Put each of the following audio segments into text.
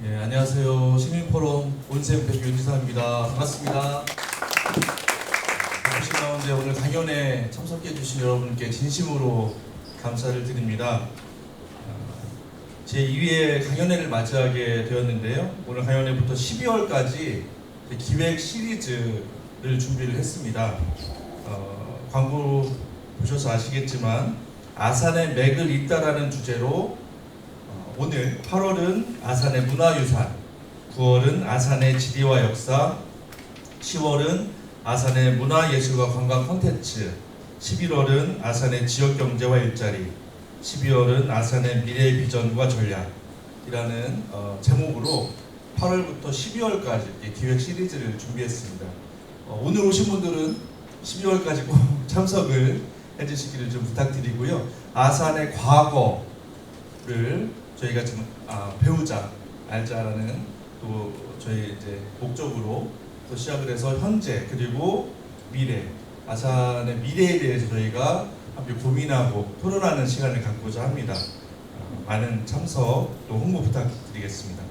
예, 안녕하세요. 시민포럼 온쌤 대표 윤지상입니다. 반갑습니다. 바쁘신 가운데 오늘 강연에 참석해 주신 여러분께 진심으로 감사를 드립니다. 제 2회 강연회를 맞이하게 되었는데요. 오늘 강연회부터 12월까지 기획 시리즈를 준비를 했습니다. 광고 보셔서 아시겠지만 아산의 맥을 잇다라는 주제로 오늘 8월은 아산의 문화유산, 9월은 아산의 지리와 역사, 10월은 아산의 문화예술과 관광 콘텐츠, 11월은 아산의 지역경제와 일자리, 12월은 아산의 미래 비전과 전략이라는 제목으로 8월부터 12월까지 기획 시리즈를 준비했습니다. 오늘 오신 분들은 12월까지 꼭 참석을 해주시기를 좀 부탁드리고요. 아산의 과거를 저희가 지금 배우자, 알자라는 또 저희 이제 목적으로 또 시작을 해서 현재 그리고 미래, 아산의 미래에 대해서 저희가 함께 고민하고 토론하는 시간을 갖고자 합니다. 많은 참석 또 홍보 부탁드리겠습니다.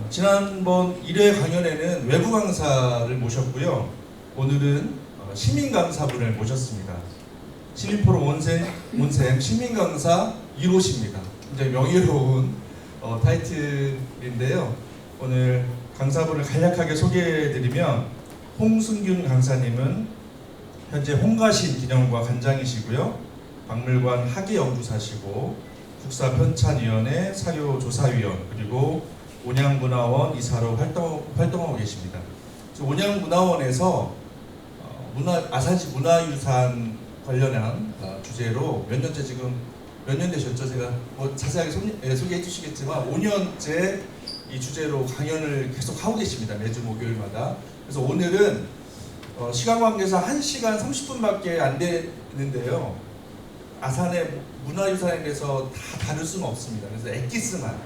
지난번 1회 강연에는 외부 강사를 모셨고요. 오늘은 시민 강사분을 모셨습니다. 시민포럼 온쌤 시민 강사 1호십니다. 굉장히 명예로운 타이틀인데요. 오늘 강사분을 간략하게 소개해드리면 홍승균 강사님은 현재 홍가신 기념과 관장이시고요. 박물관 학예연구사시고 국사편찬위원회 사료조사위원 그리고 온양문화원 이사로 활동하고 계십니다. 온양문화원에서 아산시 문화유산 관련한 주제로 몇 년째 지금 몇 년 되셨죠? 제가 자세하게 소개해 주시겠지만 5년째 이 주제로 강연을 계속 하고 계십니다. 매주 목요일마다. 그래서 오늘은 시간 관계상 1시간 30분밖에 안 되는데요. 아산의 문화유산에 대해서 다 다룰 수는 없습니다. 그래서 엑기스만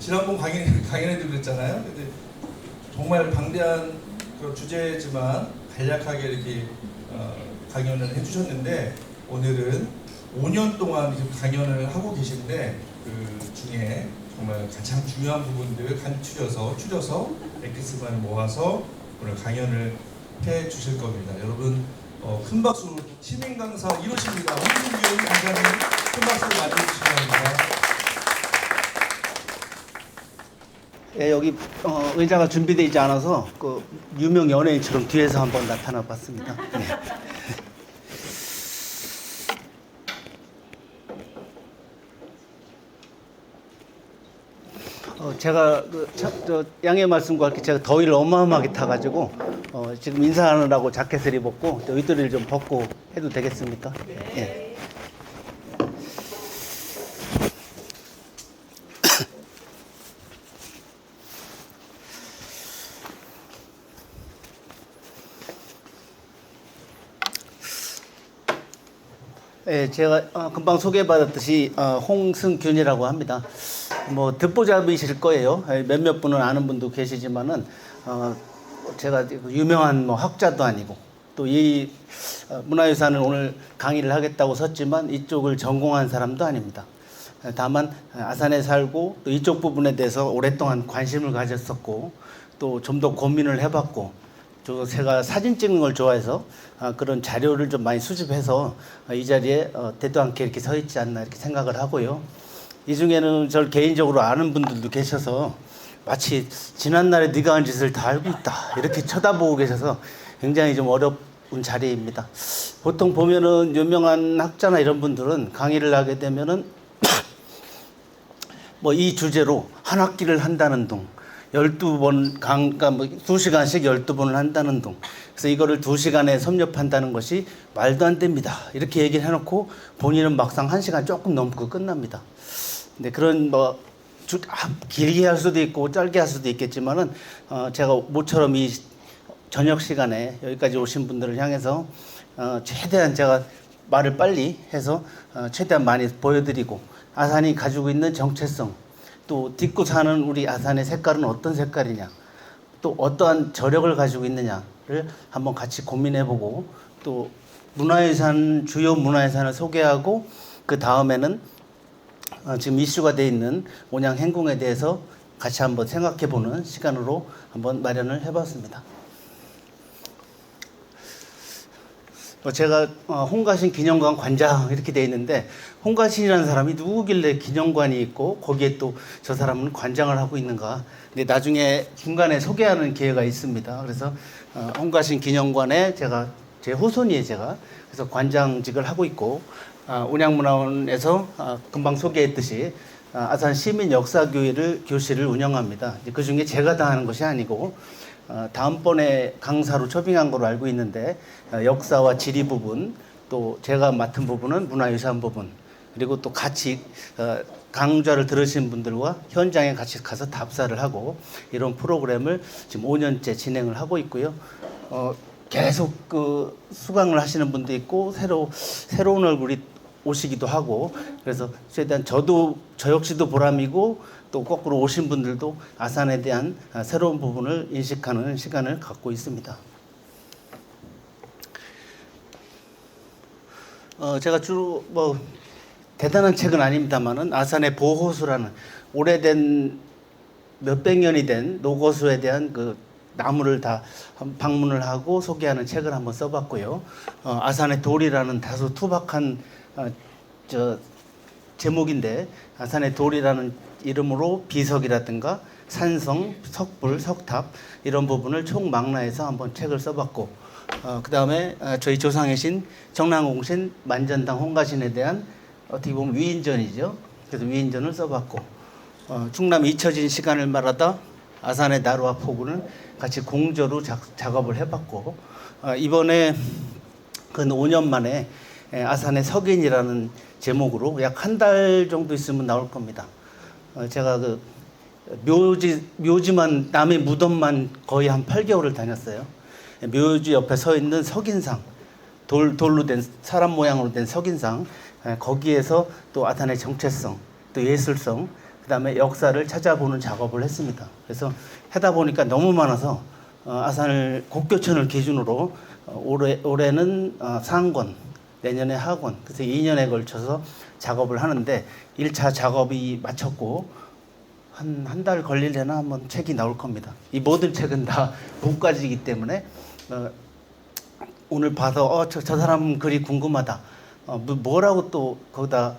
지난번 강연에도 그랬잖아요. 근데 정말 방대한 그런 주제지만 간략하게 이렇게 강연을 해주셨는데 오늘은 5년 동안 강연을 하고 계신데 그 중에 정말 가장 중요한 부분들을 추려서 엑기스만을 모아서 오늘 강연을 해 주실 겁니다. 여러분 큰 박수 시민 강사 1호십니다. 홍승균 강사님 큰 박수로 맞이해주시기 바랍니다. 예, 여기 의자가 준비되어 있지 않아서 그 유명 연예인처럼 뒤에서 한번 나타나 봤습니다. 네. 제가 양해 말씀과 함께 제가 더위를 어마어마하게 타가지고 지금 인사하느라고 자켓을 입었고 의도를 좀 벗고 해도 되겠습니까? 예. 예, 제가 금방 소개받았듯이 홍승균이라고 합니다. 뭐 듣보잡이실 거예요. 몇몇 분은 아는 분도 계시지만은 제가 유명한 뭐 학자도 아니고 또 이 문화유산을 오늘 강의를 하겠다고 섰지만 이쪽을 전공한 사람도 아닙니다. 다만 아산에 살고 또 이쪽 부분에 대해서 오랫동안 관심을 가졌었고 또 좀 더 고민을 해봤고 제가 사진 찍는 걸 좋아해서 그런 자료를 좀 많이 수집해서 이 자리에 대도 않게 이렇게 서 있지 않나 이렇게 생각을 하고요. 이 중에는 저를 개인적으로 아는 분들도 계셔서 마치 지난날에 네가 한 짓을 다 알고 있다 이렇게 쳐다보고 계셔서 굉장히 좀 어려운 자리입니다. 보통 보면은 유명한 학자나 이런 분들은 강의를 하게 되면은 뭐 이 주제로 한 학기를 한다는 둥 12번 그러니까 뭐 2시간씩 12번을 한다는 둥. 그래서 이거를 2시간에 섭렵한다는 것이 말도 안 됩니다. 이렇게 얘기를 해놓고 본인은 막상 1시간 조금 넘고 끝납니다. 근데 그런 뭐 길게 할 수도 있고 짧게 할 수도 있겠지만은 제가 모처럼 이 저녁 시간에 여기까지 오신 분들을 향해서 최대한 제가 말을 빨리 해서 최대한 많이 보여드리고 아산이 가지고 있는 정체성 또 딛고 사는 우리 아산의 색깔은 어떤 색깔이냐 또 어떠한 저력을 가지고 있느냐를 한번 같이 고민해보고 또 주요 문화유산을 소개하고 그 다음에는 지금 이슈가 돼 있는 온양 행궁에 대해서 같이 한번 생각해보는 시간으로 한번 마련을 해봤습니다. 제가 홍가신 기념관 관장 이렇게 돼 있는데, 홍가신이라는 사람이 누구길래 기념관이 있고 거기에 또 저 사람은 관장을 하고 있는가. 근데 나중에 중간에 소개하는 기회가 있습니다. 그래서 홍가신 기념관에 제 후손이에요, 제가. 그래서 관장직을 하고 있고, 온양문화원에서 금방 소개했듯이 아산 시민 교실을 운영합니다. 그 중에 제가 다 하는 것이 아니고 다음번에 강사로 초빙한 걸로 알고 있는데, 역사와 지리 부분, 또 제가 맡은 부분은 문화유산 부분, 그리고 또 같이 강좌를 들으신 분들과 현장에 같이 가서 답사를 하고, 이런 프로그램을 지금 5년째 진행을 하고 있고요. 계속 수강을 하시는 분도 있고 새로운 얼굴이 오시기도 하고, 그래서 최대한 저 역시도 보람이고, 또 거꾸로 오신 분들도 아산에 대한 새로운 부분을 인식하는 시간을 갖고 있습니다. 제가 주로 대단한 책은 아닙니다만은 아산의 보호수라는 오래된 몇백 년이 된 노거수에 대한 나무를 다 방문을 하고 소개하는 책을 한번 써봤고요. 아산의 돌이라는 다소 투박한 제목인데, 아산의 돌이라는 이름으로 비석이라든가 산성, 석불, 석탑 이런 부분을 총망라해서 한번 책을 써봤고, 그 다음에 저희 조상이신 정남공신 만전당 홍가신에 대한 어떻게 보면 위인전이죠. 그래서 위인전을 써봤고, 충남 잊혀진 시간을 말하다 아산의 나루와 포구는 같이 공저로 작업을 해봤고, 이번에 근 5년 만에 아산의 석인이라는 제목으로 약 한 달 정도 있으면 나올 겁니다. 제가 묘지만, 남의 무덤만 거의 한 8개월을 다녔어요. 묘지 옆에 서 있는 석인상, 돌로 된 사람 모양으로 된 석인상, 거기에서 또 아산의 정체성, 또 예술성, 그 다음에 역사를 찾아보는 작업을 했습니다. 그래서 하다 보니까 너무 많아서 아산을 곡교천을 기준으로 올해는 상권, 내년에 하권, 그래서 2년에 걸쳐서 작업을 하는데, 1차 작업이 마쳤고 한 달 걸리려나 한번 책이 나올 겁니다. 이 모든 책은 다 복가지이기 때문에 오늘 봐서 저 사람 글이 궁금하다, 뭐라고 또 거기다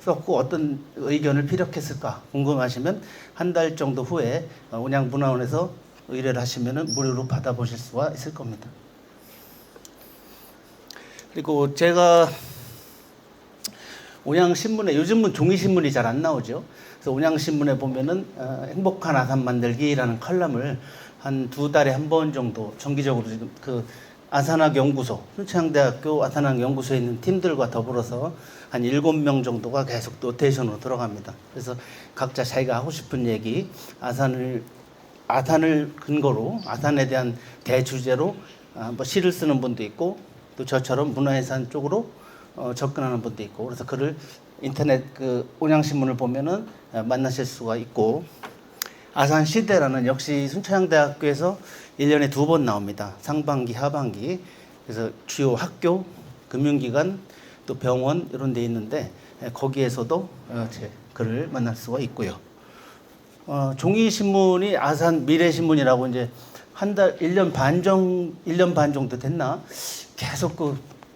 썼고 어떤 의견을 피력했을까 궁금하시면 한 달 정도 후에 온양문화원에서 의뢰를 하시면 무료로 받아보실 수가 있을 겁니다. 그리고 제가 온양신문에, 요즘은 종이신문이 잘 안 나오죠. 그래서 온양신문에 보면은 행복한 아산 만들기라는 칼럼을 한 2달에 한 번 정도 정기적으로 지금 아산학 연구소, 순천향대학교 아산학 연구소에 있는 팀들과 더불어서 한 7명 정도가 계속 로테이션으로 들어갑니다. 그래서 각자 자기가 하고 싶은 얘기, 아산을 근거로, 아산에 대한 대주제로 시를 쓰는 분도 있고, 또 저처럼 문화유산 쪽으로 접근하는 분도 있고, 그래서 글을 인터넷 온양신문을 보면은 만나실 수가 있고, 아산시대라는 역시 순천향대학교에서 1년에 2번 나옵니다. 상반기, 하반기. 그래서 주요 학교, 금융기관, 또 병원 이런 데 있는데, 거기에서도 제 글을 만날 수가 있고요. 종이신문이 아산 미래신문이라고 이제 1년 반 정도 됐나? 계속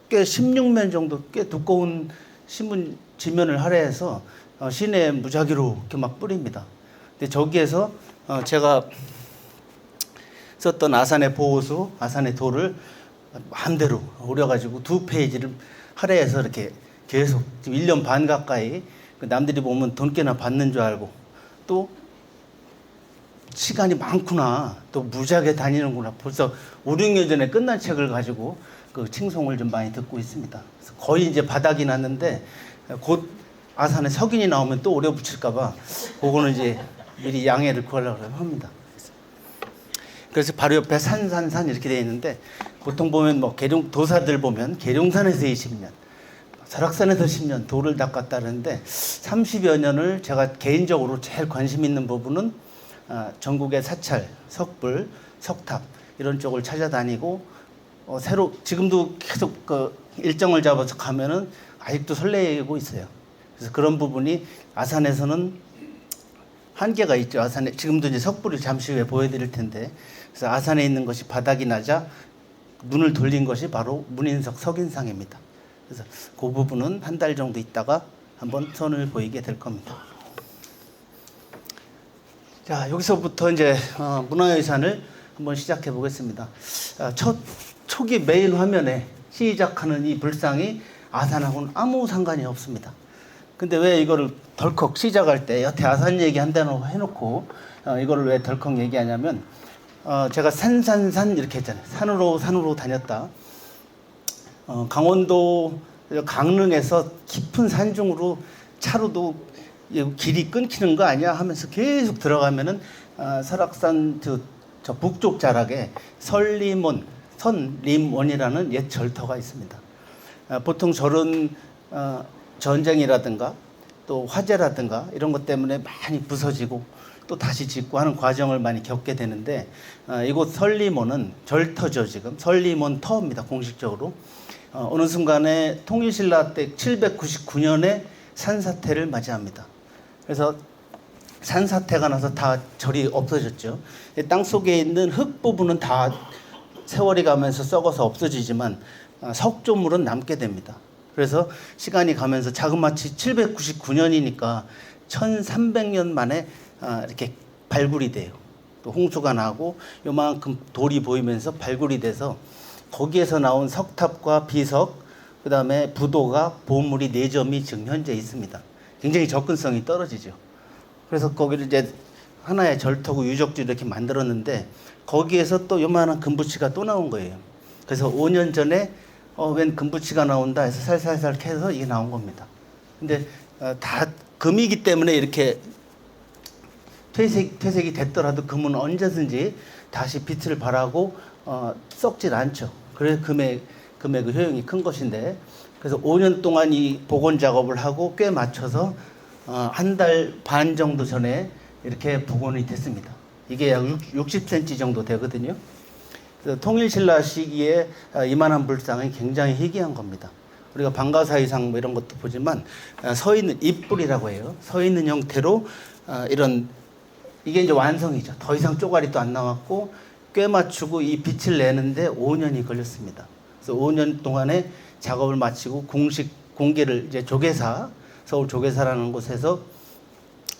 꽤 16면 정도 꽤 두꺼운 신문 지면을 할애해서 시내에 무작위로 이렇게 막 뿌립니다. 근데 저기에서 제가 썼던 아산의 보호수, 아산의 돌을 마음대로 오려가지고 2페이지를 할애해서 이렇게 계속 지금 1년 반 가까이, 남들이 보면 돈 꽤나 받는 줄 알고, 또 시간이 많구나, 또 무지하게 다니는구나, 벌써 5, 6년 전에 끝난 책을 가지고 칭송을 좀 많이 듣고 있습니다. 그래서 거의 이제 바닥이 났는데, 곧 아산에 석인이 나오면 또 오려 붙일까봐 그거는 이제 미리 양해를 구하려고 합니다. 그래서 바로 옆에 산 이렇게 되어 있는데, 보통 보면 도사들 보면 계룡산에서 20년, 설악산에서 10년 돌을 닦았다는데, 30여 년을 제가 개인적으로 제일 관심 있는 부분은 전국의 사찰, 석불, 석탑 이런 쪽을 찾아다니고, 지금도 계속 일정을 잡아서 가면은 아직도 설레고 있어요. 그래서 그런 부분이 아산에서는 한계가 있죠. 아산에 지금도 이제 석불을 잠시 후에 보여드릴 텐데, 그래서 아산에 있는 것이 바닥이 나자 눈을 돌린 것이 바로 문인석 석인상입니다. 그래서 그 부분은 한 달 정도 있다가 한번 선을 보이게 될 겁니다. 자, 여기서부터 이제 문화유산을 한번 시작해 보겠습니다. 초기 메인 화면에 시작하는 이 불상이 아산하고는 아무 상관이 없습니다. 근데 왜 이거를 덜컥 시작할 때 여태 아산 얘기 한다고 해놓고 이거를 왜 덜컥 얘기하냐면, 제가 산 이렇게 했잖아요. 산으로 다녔다. 강원도 강릉에서 깊은 산중으로 차로도 길이 끊기는 거 아니야 하면서 계속 들어가면은 설악산 저 북쪽 자락에 선림원이라는 옛 절터가 있습니다. 보통 저런 전쟁이라든가 또 화재라든가 이런 것 때문에 많이 부서지고 또 다시 짓고 하는 과정을 많이 겪게 되는데, 이곳 설림원은 절터죠. 지금 설림원 터입니다. 공식적으로. 어느 순간에 통일신라 때 799년에 산사태를 맞이합니다. 그래서 산사태가 나서 다 절이 없어졌죠. 땅 속에 있는 흙 부분은 다 세월이 가면서 썩어서 없어지지만 석조물은 남게 됩니다. 그래서 시간이 가면서 자그마치 799년이니까 1300년 만에 이렇게 발굴이 돼요. 또 홍수가 나고 요만큼 돌이 보이면서 발굴이 돼서 거기에서 나온 석탑과 비석, 그 다음에 부도가 보물이 4점이 지금 현재 있습니다. 굉장히 접근성이 떨어지죠. 그래서 거기를 이제 하나의 절터고 유적지 이렇게 만들었는데, 거기에서 또 요만한 금붙이가 또 나온 거예요. 그래서 5년 전에 웬 금붙이가 나온다 해서 살살살 캐서 이게 나온 겁니다. 근데 다 금이기 때문에 이렇게 퇴색이 됐더라도 금은 언제든지 다시 빛을 발하고 썩질 않죠. 그래서 금의 그 효용이 큰 것인데, 그래서 5년 동안 이 복원 작업을 하고 꽤 맞춰서 한 달 반 정도 전에 이렇게 복원이 됐습니다. 이게 약 60cm 정도 되거든요. 그래서 통일신라 시기에 이만한 불상은 굉장히 희귀한 겁니다. 우리가 방가사의상 뭐 이런 것도 보지만 서 있는 입불이라고 해요. 서 있는 형태로 이게 이제 완성이죠. 더 이상 쪼가리도 안 나왔고 꽤 맞추고 이 빛을 내는데 5년이 걸렸습니다. 그래서 5년 동안에 작업을 마치고 공식 공개를 이제 조계사, 서울 조계사라는 곳에서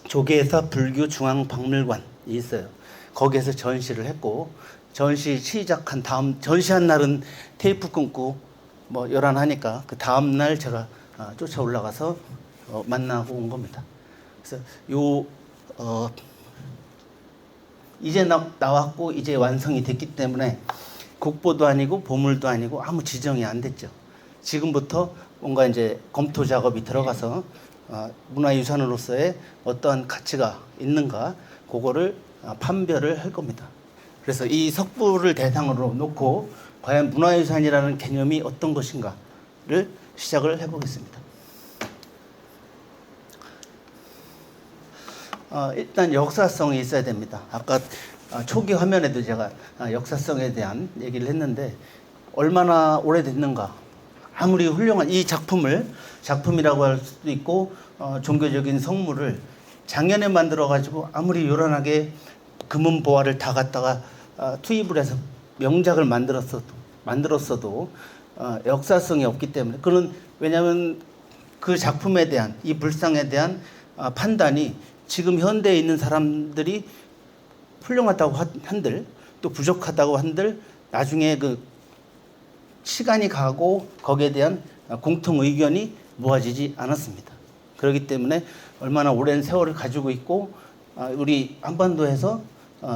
조계사 불교 중앙박물관이 있어요. 거기에서 전시를 했고, 전시 시작한 다음, 전시한 날은 테이프 끊고 뭐 요란하니까 그 다음 날 제가 쫓아 올라가서 만나고 온 겁니다. 그래서 이제 나왔고 이제 완성이 됐기 때문에 국보도 아니고 보물도 아니고 아무 지정이 안 됐죠. 지금부터 뭔가 이제 검토 작업이 들어가서 문화유산으로서의 어떠한 가치가 있는가, 그거를 판별을 할 겁니다. 그래서 이 석불을 대상으로 놓고 과연 문화유산이라는 개념이 어떤 것인가를 시작을 해보겠습니다. 일단 역사성이 있어야 됩니다. 아까 초기 화면에도 제가 역사성에 대한 얘기를 했는데, 얼마나 오래됐는가. 아무리 훌륭한 이 작품이라고 할 수도 있고 종교적인 성물을 작년에 만들어가지고 아무리 요란하게 금은 보화를 다 갖다가 투입을 해서 명작을 만들었어도 역사성이 없기 때문에, 왜냐하면 그 작품에 대한, 이 불상에 대한 판단이 지금 현대에 있는 사람들이 훌륭하다고 한들 또 부족하다고 한들 나중에 그 시간이 가고 거기에 대한 공통 의견이 모아지지 않았습니다. 그렇기 때문에 얼마나 오랜 세월을 가지고 있고 우리 한반도에서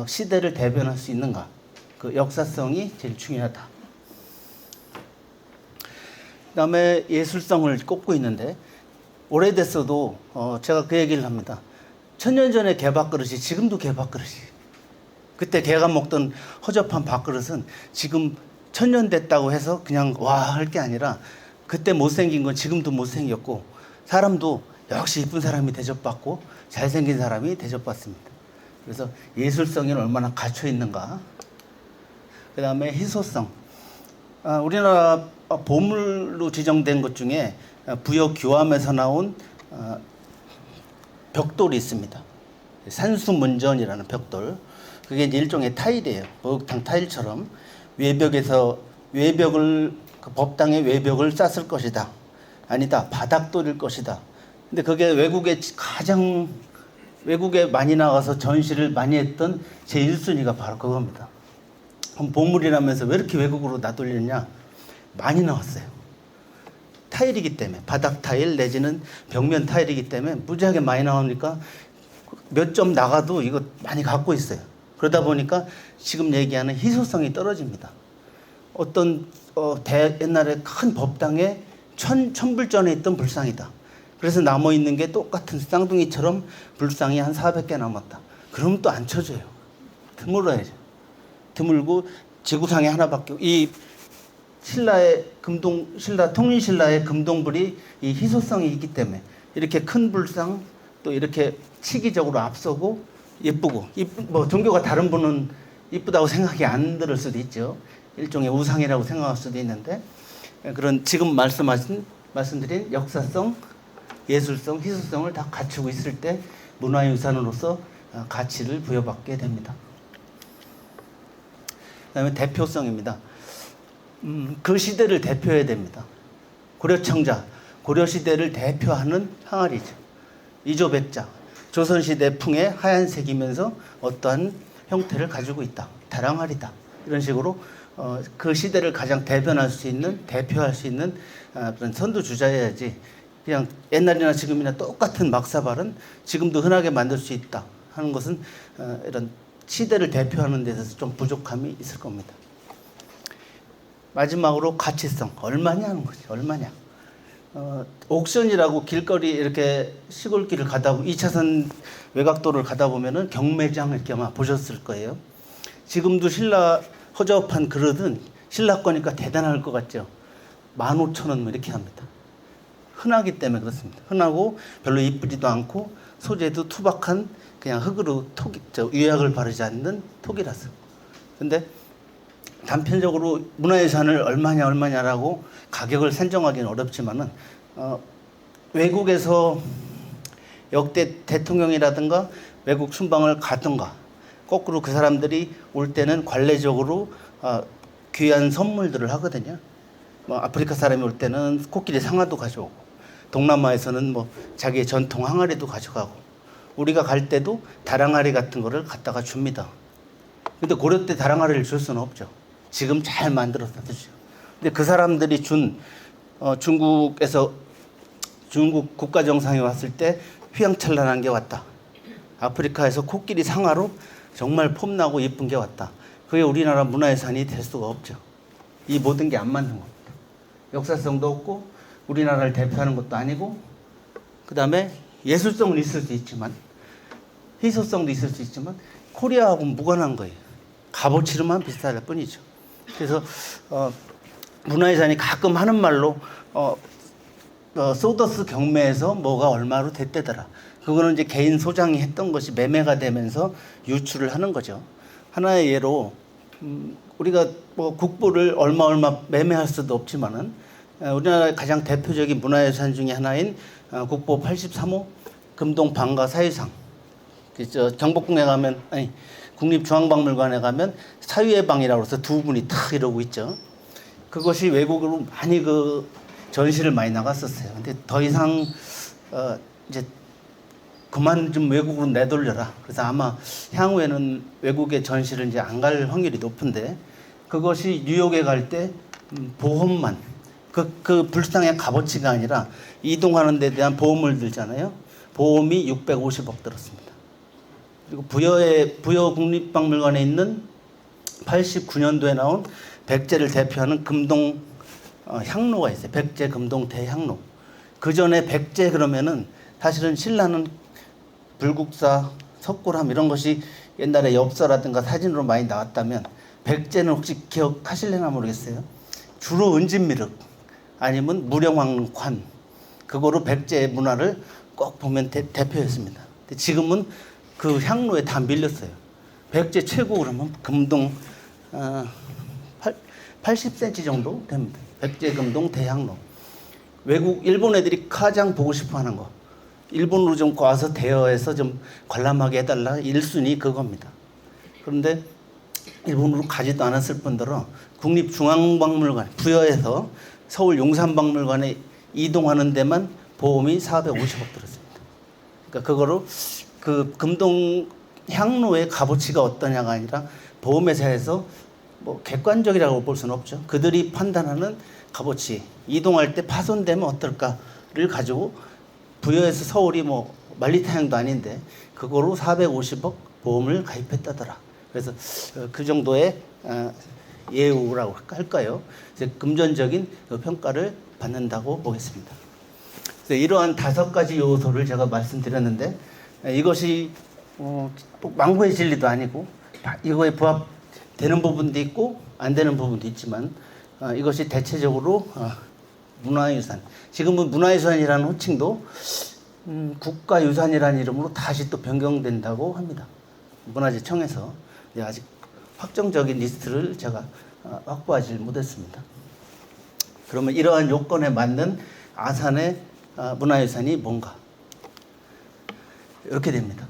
시대를 대변할 수 있는가, 그 역사성이 제일 중요하다. 그다음에 예술성을 꼽고 있는데, 오래됐어도 제가 그 얘기를 합니다. 1000년 전에 개밥그릇이 지금도 개밥그릇이, 그때 개가 먹던 허접한 밥그릇은 지금 1000년 됐다고 해서 그냥 와 할 게 아니라, 그때 못생긴 건 지금도 못생겼고, 사람도 역시 이쁜 사람이 대접받고 잘생긴 사람이 대접받습니다. 그래서 예술성이 얼마나 갖춰 있는가. 그 다음에 희소성. 우리나라 보물로 지정된 것 중에 부여 규암에서 나온 벽돌이 있습니다. 산수문전이라는 벽돌. 그게 이제 일종의 타일이에요. 목욕탕 타일처럼 외벽을 그 법당의 외벽을 쌌을 것이다. 아니다. 바닥돌일 것이다. 근데 그게 외국에 많이 나가서 전시를 많이 했던 제 1순위가 바로 그겁니다. 그럼 보물이라면서 왜 이렇게 외국으로 놔돌렸냐? 많이 나왔어요. 타일이기 때문에, 바닥 타일 내지는 벽면 타일이기 때문에 무지하게 많이 나오니까 몇 점 나가도 이거 많이 갖고 있어요. 그러다 보니까 지금 얘기하는 희소성이 떨어집니다. 어떤 옛날에 큰 법당에 천불전에 있던 불상이다. 그래서 남아 있는 게 똑같은 쌍둥이처럼 불상이 한 400개 남았다. 그러면 또 안 쳐져요. 드물어야죠. 드물고 지구상에 하나밖에. 이 통일신라의 금동불이 이 희소성이 있기 때문에 이렇게 큰 불상 또 이렇게 치기적으로 앞서고 예쁘고, 뭐 종교가 다른 분은 이쁘다고 생각이 안 들을 수도 있죠. 일종의 우상이라고 생각할 수도 있는데, 그런 지금 말씀드린 역사성, 예술성, 희소성을 다 갖추고 있을 때 문화유산으로서 가치를 부여받게 됩니다. 그다음에 대표성입니다. 그 시대를 대표해야 됩니다. 고려청자, 고려시대를 대표하는 항아리죠. 이조백자, 조선시대 풍의 하얀색이면서 어떠한 형태를 가지고 있다. 다랑아리다. 이런 식으로 그 시대를 가장 대표할 수 있는 그런 선두주자여야지 그냥 옛날이나 지금이나 똑같은 막사발은 지금도 흔하게 만들 수 있다 하는 것은 이런 시대를 대표하는 데 있어서 좀 부족함이 있을 겁니다. 마지막으로 가치성. 얼마냐 하는 거지. 얼마냐. 옥션이라고 길거리 이렇게 시골길을 가다 보면 2차선 외곽도를 가다 보면은 경매장 이렇게 아마 보셨을 거예요. 지금도 신라 허접한 그릇은 신라 거니까 대단할 것 같죠. 15,000원 뭐 이렇게 합니다. 흔하기 때문에 그렇습니다. 흔하고 별로 이쁘지도 않고 소재도 투박한 그냥 흙으로 유약을 바르지 않는 톡이라서. 근데 단편적으로 문화유산을 얼마냐라고 가격을 산정하기는 어렵지만은 외국에서 역대 대통령이라든가 외국 순방을 가든가 거꾸로 그 사람들이 올 때는 관례적으로 귀한 선물들을 하거든요. 뭐 아프리카 사람이 올 때는 코끼리 상아도 가져오고, 동남아에서는 뭐 자기의 전통 항아리도 가져가고, 우리가 갈 때도 다랑아리 같은 거를 갖다가 줍니다. 근데 고려 때 다랑아리를 줄 수는 없죠. 지금 잘 만들어서 드죠. 근데 그 사람들이 준 중국 국가 정상이 왔을 때 휘황찬란한 게 왔다. 아프리카에서 코끼리 상아로 정말 폼나고 예쁜 게 왔다. 그게 우리나라 문화유산이 될 수가 없죠. 이 모든 게 안 맞는 겁니다. 역사성도 없고 우리나라를 대표하는 것도 아니고, 그 다음에 예술성은 있을 수 있지만 희소성도 있을 수 있지만 코리아하고는 무관한 거예요. 값어치로만 비슷할 뿐이죠. 그래서 문화유산이 가끔 하는 말로 소더스 경매에서 뭐가 얼마로 됐대더라. 그거는 이제 개인 소장이 했던 것이 매매가 되면서 유출을 하는 거죠. 하나의 예로 우리가 뭐 국보를 얼마 매매할 수도 없지만은 우리나라의 가장 대표적인 문화유산 중에 하나인 국보 83호 금동 방가 사유상. 경복궁에 가면, 아니 국립중앙박물관에 가면 사유의 방이라고 해서 두 분이 탁 이러고 있죠. 그것이 외국으로 많이 전시를 많이 나갔었어요. 근데 더 이상 이제 그만 좀 외국으로 내돌려라. 그래서 아마 향후에는 외국의 전시를 이제 안 갈 확률이 높은데, 그것이 뉴욕에 갈 때 보험만 그 불상의 값어치가 아니라 이동하는 데 대한 보험을 들잖아요. 보험이 650억 들었습니다. 그리고 부여 국립박물관에 있는 89년도에 나온 백제를 대표하는 금동 향로가 있어요. 백제 금동 대향로. 그 전에 백제 그러면은 사실은 신라는 불국사, 석굴암 이런 것이 옛날에 엽서라든가 사진으로 많이 나왔다면, 백제는 혹시 기억하실래나 모르겠어요. 주로 은진미륵 아니면 무령왕관, 그거로 백제의 문화를 꼭 보면 대표했습니다. 근데 지금은 그 향로에 다 밀렸어요. 백제 최고 그러면 금동 80cm 정도 됩니다. 백제 금동 대향로. 외국 일본 애들이 가장 보고 싶어 하는 거. 일본으로 좀 와서 대여해서 좀 관람하게 해달라 1순위 그겁니다. 그런데 일본으로 가지도 않았을 뿐더러 국립중앙박물관 부여해서 서울 용산박물관에 이동하는 데만 보험이 450억 들었습니다. 그러니까 그거로 그 금동 향로의 값어치가 어떠냐가 아니라 보험회사에서 뭐 객관적이라고 볼 수는 없죠. 그들이 판단하는 값어치, 이동할 때 파손되면 어떨까를 가지고 부여해서 서울이 뭐 만리타양도 아닌데 그거로 450억 보험을 가입했다더라. 그래서 그 정도의 예우라고 할까요? 이제 금전적인 그 평가를 받는다고 보겠습니다. 그래서 이러한 5가지 요소를 제가 말씀드렸는데 이것이 꼭 망고의 진리도 아니고 이거에 부합되는 부분도 있고 안 되는 부분도 있지만 이것이 대체적으로 문화유산, 지금은 문화유산이라는 호칭도 국가유산이라는 이름으로 다시 또 변경된다고 합니다. 문화재청에서 아직 확정적인 리스트를 제가 확보하지 못했습니다. 그러면 이러한 요건에 맞는 아산의 문화유산이 뭔가 이렇게 됩니다.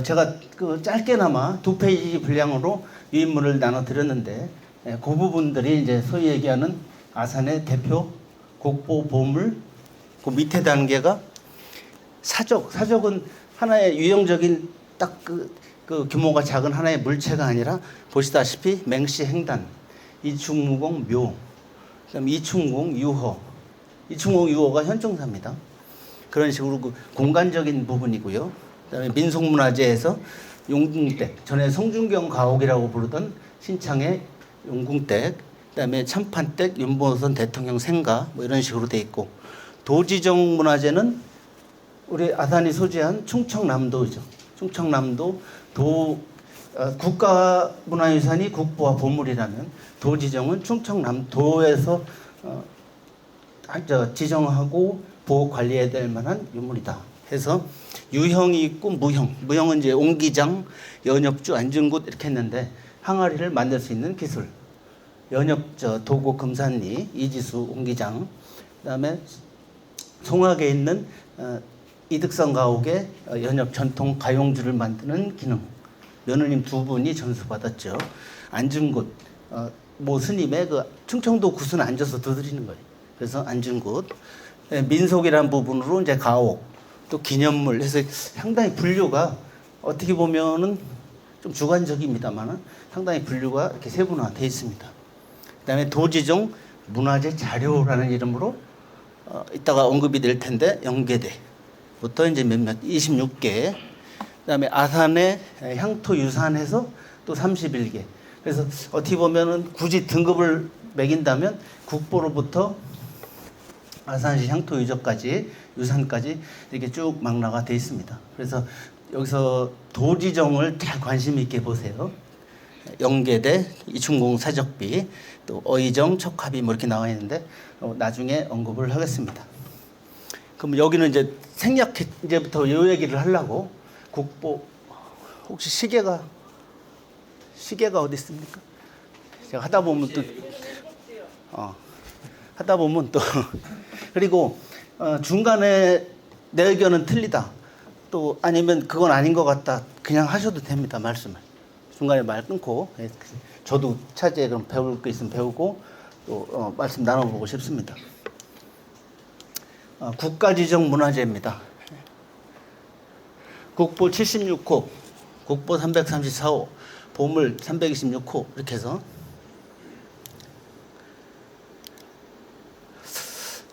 제가 그 짧게나마 2페이지 분량으로 유인물을 나눠드렸는데 그 부분들이 이제 소위 얘기하는 아산의 대표 국보 보물, 그 밑에 단계가 사적. 사적은 하나의 유형적인 딱 그 규모가 작은 하나의 물체가 아니라 보시다시피 맹시 횡단, 이충무공 묘, 그다음에 이충공 유허. 이충공 유허가 현충사입니다. 그런 식으로 그 공간적인 부분이고요. 그다음에 민속문화재에서 용궁댁, 전에 송중경 가옥이라고 부르던 신창의 용궁댁, 그다음에 참판댁, 윤보선 대통령 생가 뭐 이런 식으로 돼 있고, 도지정 문화재는 우리 아산이 소재한 충청남도죠. 충청남도 국가 문화유산이 국보와 보물이라면 도지정은 충청남도에서 지정하고 보호 관리해야 될 만한 유물이다 해서 유형이 있고 무형은 이제 옹기장, 연엽주, 안중굿 이렇게 했는데 항아리를 만들 수 있는 기술, 도고 금산리, 이지수, 옹기장, 그다음에 송악에 있는 이득성 가옥의 연엽 전통 가용주를 만드는 기능, 며느님 2분이 전수받았죠. 안중굿, 모 스님의 그 충청도 굿은 앉아서 두드리는 거예요. 그래서 안중굿, 민속이라는 부분으로 이제 가옥, 또 기념물 해서 상당히 분류가 어떻게 보면은 좀 주관적입니다만은 상당히 분류가 이렇게 세분화되어 있습니다. 그다음에 도지정 문화재 자료라는 이름으로 이따가 언급이 될 텐데 영계대부터 이제 몇몇 26개, 그다음에 아산의 향토 유산에서 또 31개. 그래서 어떻게 보면은 굳이 등급을 매긴다면 국보로부터 아산시 향토 유산까지 이렇게 쭉 망라가 되어 있습니다. 그래서 여기서 도지정을 잘 관심 있게 보세요. 영계대, 이충공 사적비, 또 어이정, 척합이 뭐 이렇게 나와 있는데 나중에 언급을 하겠습니다. 그럼 여기는 이제 생략 이제부터 이 얘기를 하려고 국보, 혹시 시계가 어디 있습니까? 제가 하다 보면 또 그리고 중간에 내 의견은 틀리다, 또 아니면 그건 아닌 것 같다, 그냥 하셔도 됩니다. 말씀을 중간에 말 끊고 저도 차제에 그럼 배울 거 있으면 배우고 또 말씀 나눠보고 싶습니다. 국가지정 문화재입니다. 국보 76호, 국보 334호, 보물 326호 이렇게 해서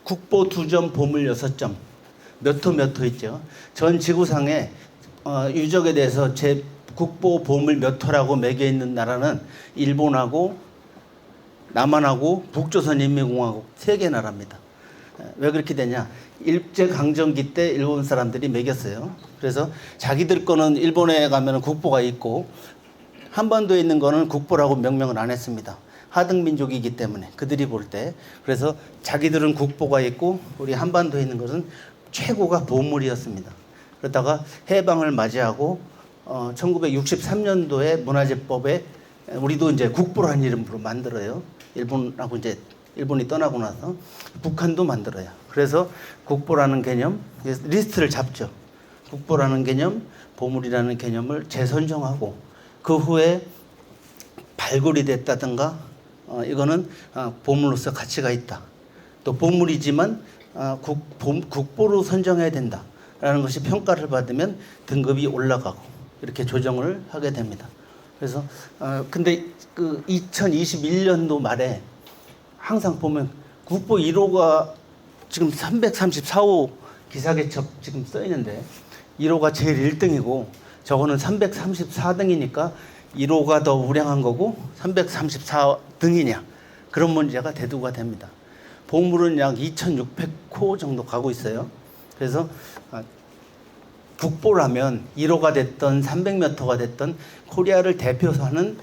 국보 2점, 보물 6점, 몇 호 있죠. 전 지구상에 유적에 대해서 제 국보 보물 몇 호라고 매겨 있는 나라는 일본하고 남한하고 북조선인민공화국 3개 나라입니다. 왜 그렇게 되냐? 일제강점기 때 일본 사람들이 매겼어요. 그래서 자기들 거는 일본에 가면 국보가 있고 한반도에 있는 거는 국보라고 명명을 안 했습니다. 하등민족이기 때문에 그들이 볼 때. 그래서 자기들은 국보가 있고 우리 한반도에 있는 것은 최고가 보물이었습니다. 그러다가 해방을 맞이하고 1963년도에 문화재법에 우리도 이제 국보라는 이름으로 만들어요. 일본이 떠나고 나서 북한도 만들어요. 그래서 국보라는 개념, 리스트를 잡죠. 국보라는 개념, 보물이라는 개념을 재선정하고 그 후에 발굴이 됐다든가 이거는 보물로서 가치가 있다. 또 보물이지만 국보로 선정해야 된다라는 것이 평가를 받으면 등급이 올라가고 이렇게 조정을 하게 됩니다. 그래서 근데 그 2021년도 말에 항상 보면 국보 1호가 지금 334호 기사개첩 지금 써 있는데 1호가 제일 1등이고 저거는 334등이니까 1호가 더 우량한 거고 334등이냐 그런 문제가 대두가 됩니다. 보물은 약 2,600호 정도 가고 있어요. 그래서 국보라면 1호가 됐던 300몇 호가 됐던 코리아를 대표해서 하는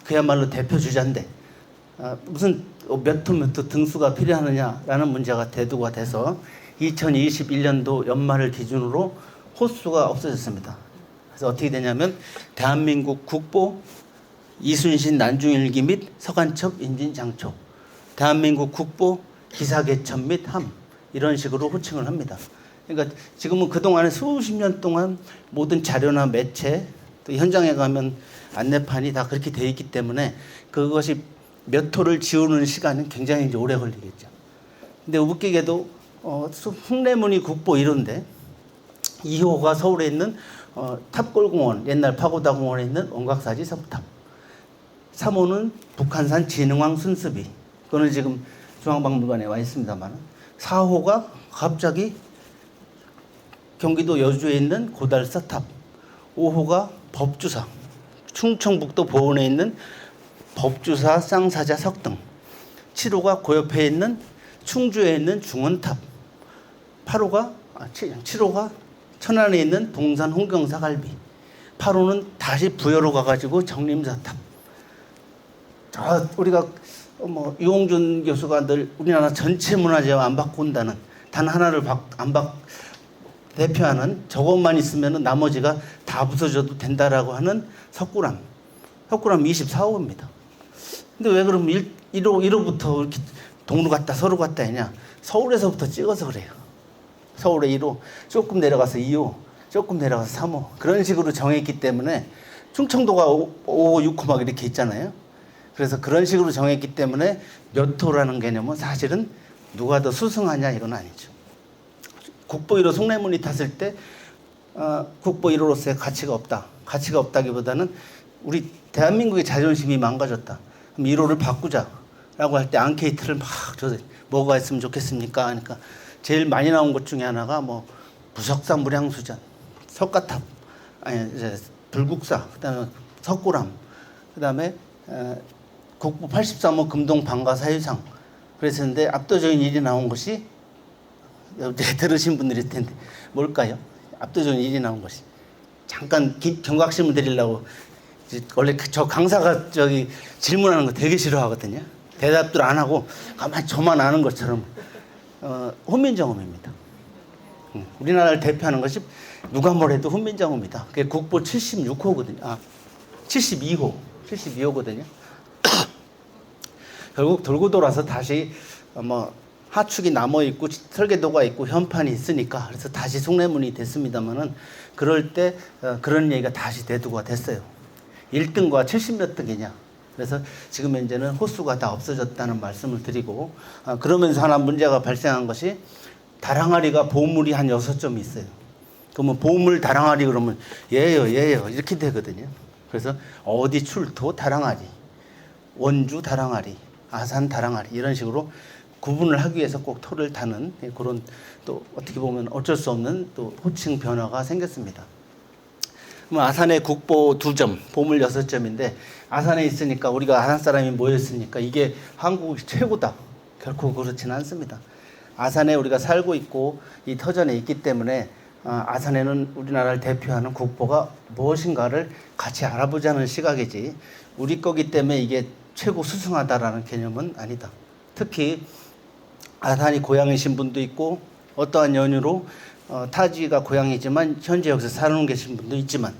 그야말로 대표 주자인데 무슨 몇 호 몇 호 등수가 필요하느냐라는 문제가 대두가 돼서 2021년도 연말을 기준으로 호수가 없어졌습니다. 그래서 어떻게 되냐면 대한민국 국보 이순신 난중일기 및 서간첩 인진장초, 대한민국 국보 기사개첩 및 함 이런 식으로 호칭을 합니다. 그러니까 지금은 그동안에 수십 년 동안 모든 자료나 매체 또 현장에 가면 안내판이 다 그렇게 되어 있기 때문에 그것이 몇 호를 지우는 시간은 굉장히 이제 오래 걸리겠죠. 근데 웃기게도 숭례문이 국보 1호인데 2호가 서울에 있는 탑골공원, 옛날 파고다 공원에 있는 원각사지 석탑. 3호는 북한산 진흥왕 순습이. 그거는 지금 중앙박물관에 와 있습니다만. 4호가 갑자기 경기도 여주에 있는 고달사탑. 5호가 법주사. 충청북도 보은에 있는 법주사 쌍사자 석등. 7호가 그 옆에 있는 충주에 있는 중원탑. 7호가 천안에 있는 동산 홍경사 갈비. 8호는 다시 부여로 가가지고 정림사탑. 우리가 유홍준 교수가 늘 우리나라 전체 문화재와 안 받고 온다는 단 하나를 대표하는 저것만 있으면 나머지가 다 부서져도 된다라고 하는 석굴암 24호입니다. 근데 왜 그럼 1호부터 이렇게 동로 갔다 서로 갔다 했냐? 서울에서부터 찍어서 그래요. 서울에 1호, 조금 내려가서 2호, 조금 내려가서 3호 그런 식으로 정했기 때문에 충청도가 5호, 6호 막 이렇게 있잖아요. 그래서 그런 식으로 정했기 때문에 몇 호라는 개념은 사실은 누가 더 수승하냐 이건 아니죠. 국보 1호 숭례문이 탔을 때 국보 1호로서의 가치가 없다. 가치가 없다기보다는 우리 대한민국의 자존심이 망가졌다. 그럼 1호를 바꾸자라고 할 때 앙케이트를 막 뭐가 있으면 좋겠습니까? 그러니까 제일 많이 나온 것 중에 하나가 부석사 무량수전, 석가탑, 불국사, 그다음에 석굴암, 그다음에 국보 83호 금동 방가사유상 그랬었는데 압도적인 일이 나온 것이 들으신 분들이 있을 텐데 뭘까요? 압도적인 일이 나온 것이 잠깐 경각심을 드리려고 원래 저 강사가 질문하는 거 되게 싫어하거든요. 대답들 안 하고 가만히 저만 아는 것처럼 훈민정음입니다. 우리나라를 대표하는 것이 누가 뭐래도 훈민정음이다. 그게 국보 76호거든요. 72호거든요. 결국 돌고 돌아서 다시 하축이 남아 있고 설계도가 있고 현판이 있으니까 그래서 다시 숭례문이 됐습니다만은 그럴 때 그런 얘기가 다시 대두가 됐어요. 1등과 70몇 등이냐. 그래서 지금 현재는 호수가 다 없어졌다는 말씀을 드리고 그러면서 하나 문제가 발생한 것이 다랑아리가 보물이 한 6점이 있어요. 그러면 보물 다랑아리 그러면 예요 이렇게 되거든요. 그래서 어디 출토 다랑아리, 원주 다랑아리, 아산 다랑아리 이런 식으로 구분을 하기 위해서 꼭 토를 다는 그런 또 어떻게 보면 어쩔 수 없는 또 호칭 변화가 생겼습니다. 아산의 국보 2점, 보물 6점인데 아산에 있으니까 우리가 아산 사람이 모였으니까 이게 한국이 최고다. 결코 그렇지는 않습니다. 아산에 우리가 살고 있고 이 터전에 있기 때문에 아산에는 우리나라를 대표하는 국보가 무엇인가를 같이 알아보자는 시각이지 우리 거기 때문에 이게 최고 수승하다라는 개념은 아니다. 특히 아산이 고향이신 분도 있고 어떠한 연유로 타지가 고향이지만 현재 여기서 살고 계신 분도 있지만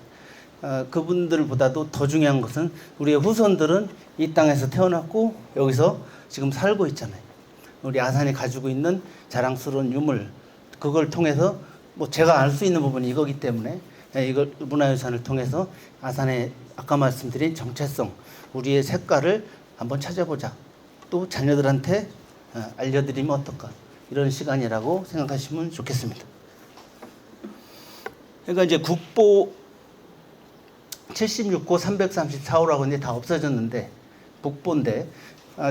그분들보다도 더 중요한 것은 우리의 후손들은 이 땅에서 태어났고 여기서 지금 살고 있잖아요. 우리 아산이 가지고 있는 자랑스러운 유물, 그걸 통해서 뭐 제가 알 수 있는 부분이 이거기 때문에 이걸 문화유산을 통해서 아산의 아까 말씀드린 정체성, 우리의 색깔을 한번 찾아보자. 또 자녀들한테 알려드리면 어떨까. 이런 시간이라고 생각하시면 좋겠습니다. 그러니까 이제 국보 76호 334호라고 이제 다 없어졌는데 국보인데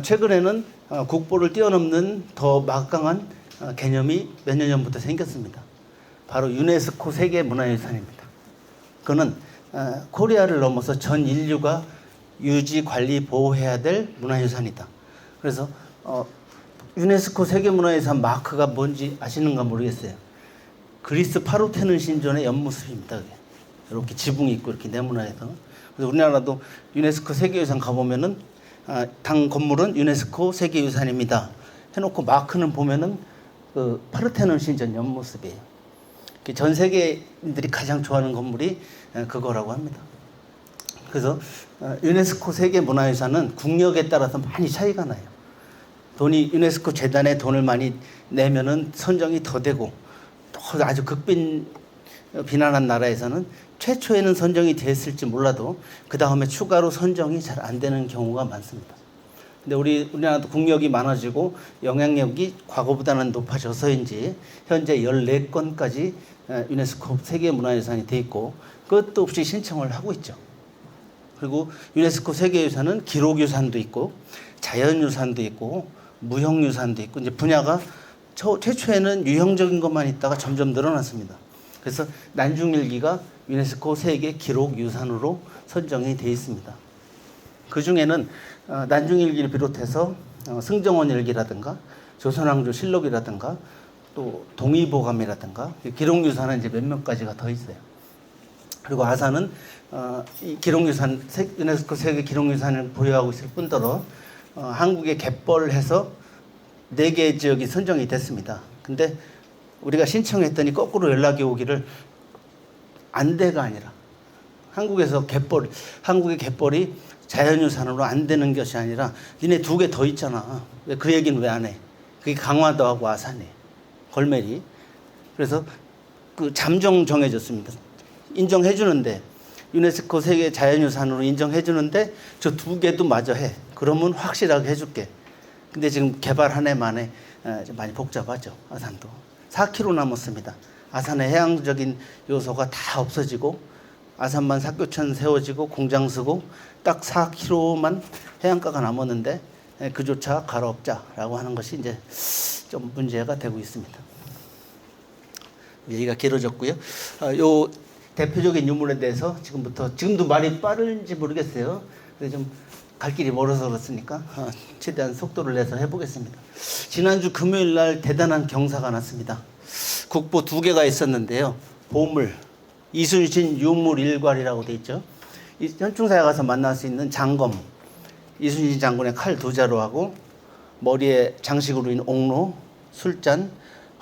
최근에는 국보를 뛰어넘는 더 막강한 개념이 몇 년 전부터 생겼습니다. 바로 유네스코 세계문화유산입니다. 그거는 코리아를 넘어서 전 인류가 유지, 관리, 보호해야 될 문화유산이다. 그래서 유네스코 세계문화유산 마크가 뭔지 아시는가 모르겠어요. 그리스 파르테논 신전의 옆모습입니다. 그게. 이렇게 지붕이 있고 이렇게 네모나해서. 그래서 우리나라도 유네스코 세계유산 가보면은 당 건물은 유네스코 세계유산입니다. 해놓고 마크는 보면은 그 파르테논 신전 옆모습이에요. 전 세계인들이 가장 좋아하는 건물이 그거라고 합니다. 그래서 유네스코 세계문화유산은 국력에 따라서 많이 차이가 나요. 유네스코 재단에 돈을 많이 내면은 선정이 더 되고, 또 아주 비난한 나라에서는 최초에는 선정이 됐을지 몰라도 그 다음에 추가로 선정이 잘 안 되는 경우가 많습니다. 근데 우리나라도 국력이 많아지고 영향력이 과거보다는 높아져서인지 현재 14건까지 유네스코 세계문화유산이 돼 있고 그것도 없이 신청을 하고 있죠. 그리고 유네스코 세계유산은 기록유산도 있고 자연유산도 있고 무형유산도 있고 이제 분야가 최초에는 유형적인 것만 있다가 점점 늘어났습니다. 그래서 난중일기가 유네스코 세계 기록유산으로 선정이 되어 있습니다. 그 중에는 난중일기를 비롯해서 승정원일기라든가 조선왕조 실록이라든가 또 동의보감이라든가 기록유산은 이제 몇몇 가지가 더 있어요. 그리고 아산은 이 기록유산 유네스코 세계 기록유산을 보유하고 있을 뿐더러 한국에 갯벌해서 4개 지역이 선정이 됐습니다. 근데 우리가 신청했더니 거꾸로 연락이 오기를 안 돼가 아니라 한국의 갯벌이 자연유산으로 안 되는 것이 아니라 니네 2개 더 있잖아. 왜 그 얘기는 왜 안 해? 그게 강화도하고 아산이 걸메리. 그래서 그 잠정 정해졌습니다. 인정해 주는데 유네스코 세계 자연유산으로 인정해 주는데 저 2개도 마저 해. 그러면 확실하게 해줄게. 근데 지금 개발 한 해 만에 좀 많이 복잡하죠. 아산도 4km 남았습니다. 아산의 해양적인 요소가 다 없어지고 아산만 사교천 세워지고 공장 쓰고 딱 4km만 해안가가 남았는데 그조차 갈아엎자라고 하는 것이 이제 좀 문제가 되고 있습니다. 얘기가 길어졌고요. 요 대표적인 유물에 대해서 지금도 말이 빠른지 모르겠어요. 그래서 좀 갈 길이 멀어서 그렇습니까? 최대한 속도를 내서 해보겠습니다. 지난주 금요일 날 대단한 경사가 났습니다. 국보 2개가 있었는데요. 보물, 이순신 유물 일괄이라고 돼 있죠. 현충사에 가서 만날 수 있는 장검, 이순신 장군의 칼 2자루하고 머리에 장식으로 있는 옥로, 술잔,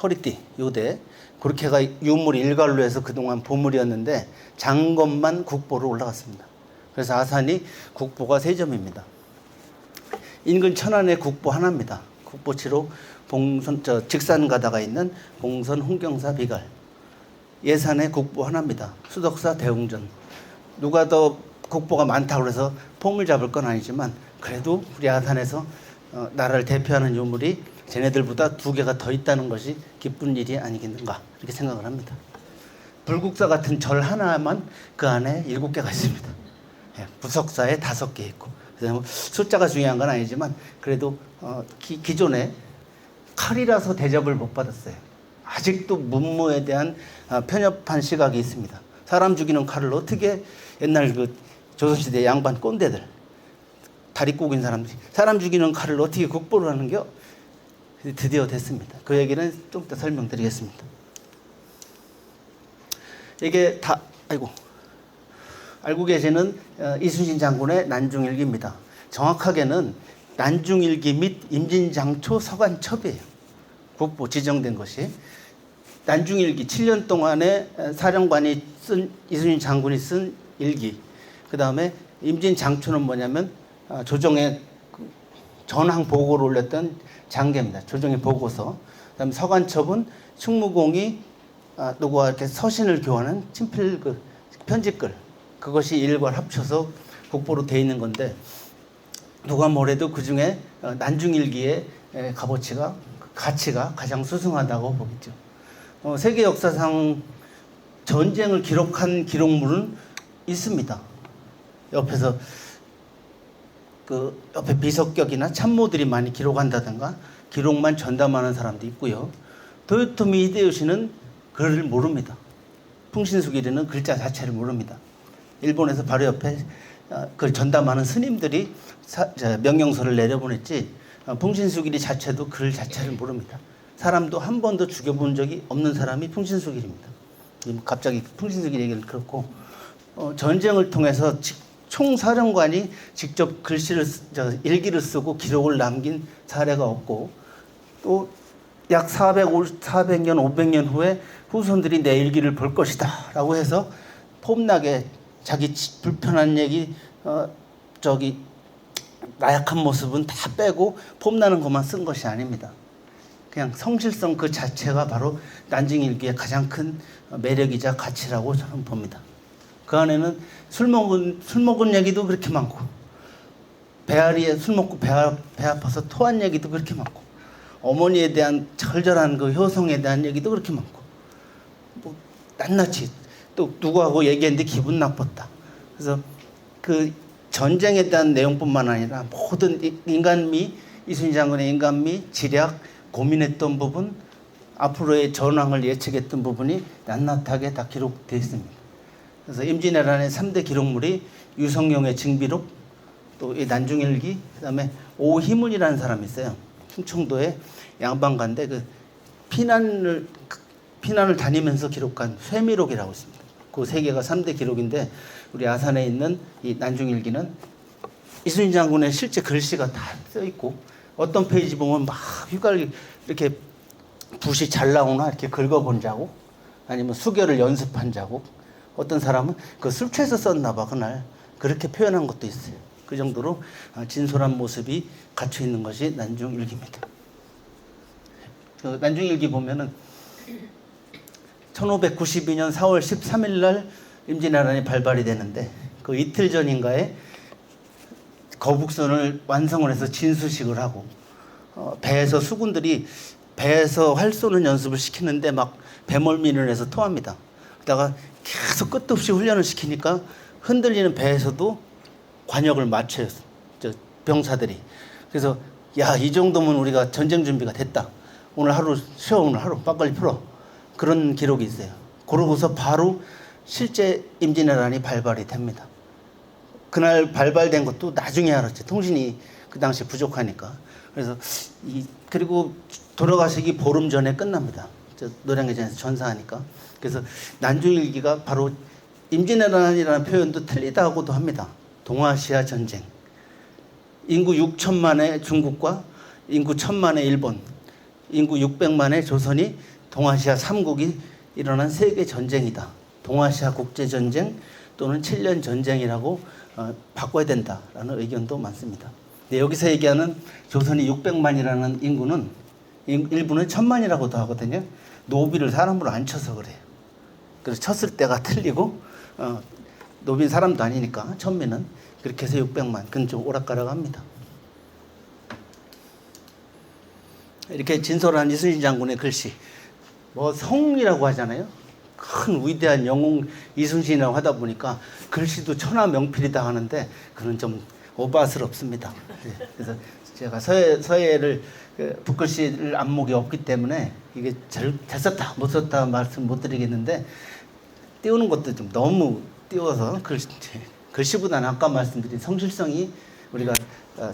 허리띠, 요대, 그렇게가 유물 일괄로 해서 그동안 보물이었는데 장검만 국보로 올라갔습니다. 그래서 아산이 국보가 3점입니다. 인근 천안에 국보 하나입니다. 국보치로 직산 가다가 있는 봉선 홍경사 비갈. 예산에 국보 하나입니다. 수덕사 대웅전. 누가 더 국보가 많다고 해서 폼을 잡을 건 아니지만 그래도 우리 아산에서 나라를 대표하는 유물이 쟤네들보다 2개가 더 있다는 것이 기쁜 일이 아니겠는가 이렇게 생각을 합니다. 불국사 같은 절 하나만 그 안에 7개가 있습니다. 부석사에 5개 있고 그래서 숫자가 중요한 건 아니지만 그래도 기존에 칼이라서 대접을 못 받았어요. 아직도 문무에 대한 편협한 시각이 있습니다. 사람 죽이는 칼을 어떻게 옛날 그 조선시대 양반 꼰대들 다리 꼬긴 사람들이 사람 죽이는 칼을 어떻게 국보를 하는겨? 드디어 됐습니다. 그 얘기는 좀 이따 설명드리겠습니다. 이게 다 알고 계시는 이순신 장군의 난중일기입니다. 정확하게는 난중일기 및 임진장초 서간첩이에요. 국보 지정된 것이. 난중일기 7년 동안에 사령관이 이순신 장군이 쓴 일기. 그 다음에 임진장초는 뭐냐면 조정의 전항 보고를 올렸던 장계입니다. 조정의 보고서. 그다음에 서간첩은 충무공이 누구와 이렇게 서신을 교환한 친필 편지글, 그것이 일괄 합쳐서 국보로 돼 있는 건데, 누가 뭐래도 그 중에 난중일기의 가치가 가장 수승하다고 보겠죠. 세계 역사상 전쟁을 기록한 기록물은 있습니다. 옆에서 그 옆에 비석격이나 참모들이 많이 기록한다든가 기록만 전담하는 사람도 있고요. 도요토미 히데요시는 글을 모릅니다. 풍신수길이는 글자 자체를 모릅니다. 일본에서 바로 옆에 그 전담하는 스님들이 명령서를 내려보냈지, 풍신수길이 자체도 글 자체를 모릅니다. 사람도 한 번도 죽여본 적이 없는 사람이 풍신수길입니다. 갑자기 풍신수길 얘기를 그렇고, 전쟁을 통해서 총사령관이 직접 일기를 쓰고 기록을 남긴 사례가 없고, 또 약 400년, 500년 후에 후손들이 내 일기를 볼 것이다 라고 해서 폼나게 자기 불편한 얘기, 나약한 모습은 다 빼고 폼나는 것만 쓴 것이 아닙니다. 그냥 성실성 그 자체가 바로 난징일기의 가장 큰 매력이자 가치라고 저는 봅니다. 그 안에는 술 먹은 얘기도 그렇게 많고, 배앓이에 술 먹고 배 아파서 토한 얘기도 그렇게 많고, 어머니에 대한 절절한 그 효성에 대한 얘기도 그렇게 많고, 뭐 낱낱이 또 누구하고 얘기했는데 기분 나빴다. 그래서 그 전쟁에 대한 내용뿐만 아니라 모든 인간미, 이순신 장군의 인간미, 지략, 고민했던 부분, 앞으로의 전황을 예측했던 부분이 낱낱하게 다 기록되어 있습니다. 그래서 임진왜란의 3대 기록물이 유성룡의 징비록, 또 이 난중일기, 그다음에 오희문이라는 사람이 있어요. 충청도의 양반가인데 그 피난을 다니면서 기록한 회미록이라고 있습니다. 그 세 개가 3대 기록인데, 우리 아산에 있는 이 난중일기는 이순신 장군의 실제 글씨가 다 써 있고, 어떤 페이지 보면 막 휘갈기 이렇게 붓이 잘 나오나 이렇게 긁어본 자국, 아니면 수결을 연습한 자국, 어떤 사람은 그 술 취해서 썼나 봐 그날, 그렇게 표현한 것도 있어요. 그 정도로 진솔한 모습이 갇혀 있는 것이 난중일기입니다. 그 난중일기 보면은 1592년 4월 13일 날 임진왜란이 발발이 되는데, 그 이틀 전인가에 거북선을 완성을 해서 진수식을 하고, 배에서 수군들이 배에서 활 쏘는 연습을 시키는데 막 배멀미를 해서 토합니다. 그러다가 계속 끝도 없이 훈련을 시키니까 흔들리는 배에서도 관역을 맞춰요, 병사들이. 그래서 야, 이 정도면 우리가 전쟁 준비가 됐다. 오늘 하루 쉬어, 오늘 하루 빨리 풀어. 그런 기록이 있어요. 그러고서 바로 실제 임진왜란이 발발이 됩니다. 그날 발발된 것도 나중에 알았죠. 통신이 그 당시 부족하니까. 그래서 그리고 돌아가시기 보름 전에 끝납니다. 노량해전에서 전사하니까. 그래서 난중일기가 바로 임진왜란이라는 표현도 틀리다고도 합니다. 동아시아 전쟁. 인구 6천만의 중국과 인구 1,000만의 일본, 인구 600만의 조선이 동아시아 3국이 일어난 세계 전쟁이다. 동아시아 국제전쟁 또는 7년 전쟁이라고 바꿔야 된다라는 의견도 많습니다. 근데 여기서 얘기하는 조선이 600만이라는 인구는 일부는 1,000만이라고도 하거든요. 노비를 사람으로 안 쳐서 그래요. 그래서 쳤을 때가 틀리고, 노비는 사람도 아니니까 천민은 그렇게 해서 600만, 그건 좀 오락가락합니다. 이렇게 진솔한 이순신 장군의 글씨, 뭐 성이라고 하잖아요. 큰 위대한 영웅 이순신이라고 하다 보니까 글씨도 천하명필이다 하는데 그건 좀 오바스럽습니다. 그래서 제가 서예를 붓글씨를 안목이 없기 때문에 이게 잘 썼다 못 썼다 말씀 못 드리겠는데, 띄우는 것도 좀 너무 띄워서 글씨보다는 아까 말씀드린 성실성이 우리가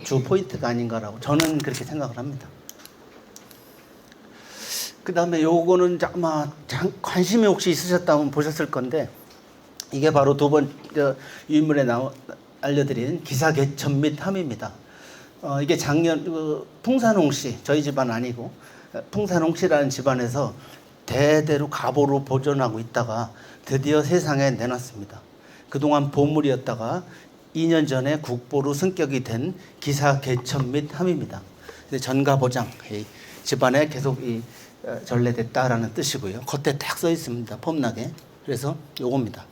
주 포인트가 아닌가라고 저는 그렇게 생각을 합니다. 그 다음에 요거는 아마 관심이 혹시 있으셨다면 보셨을 건데, 이게 바로 두 번째 유인물에 알려드린 기사개천 및 함입니다. 이게 작년 풍산홍 씨, 저희 집안 아니고 풍산홍 씨라는 집안에서 대대로 가보로 보존하고 있다가 드디어 세상에 내놨습니다. 그동안 보물이었다가 2년 전에 국보로 승격이 된 기사 개천 및 함입니다. 전가보장, 집안에 계속 전래됐다라는 뜻이고요. 겉에 딱 써 있습니다. 폼나게. 그래서 요겁니다.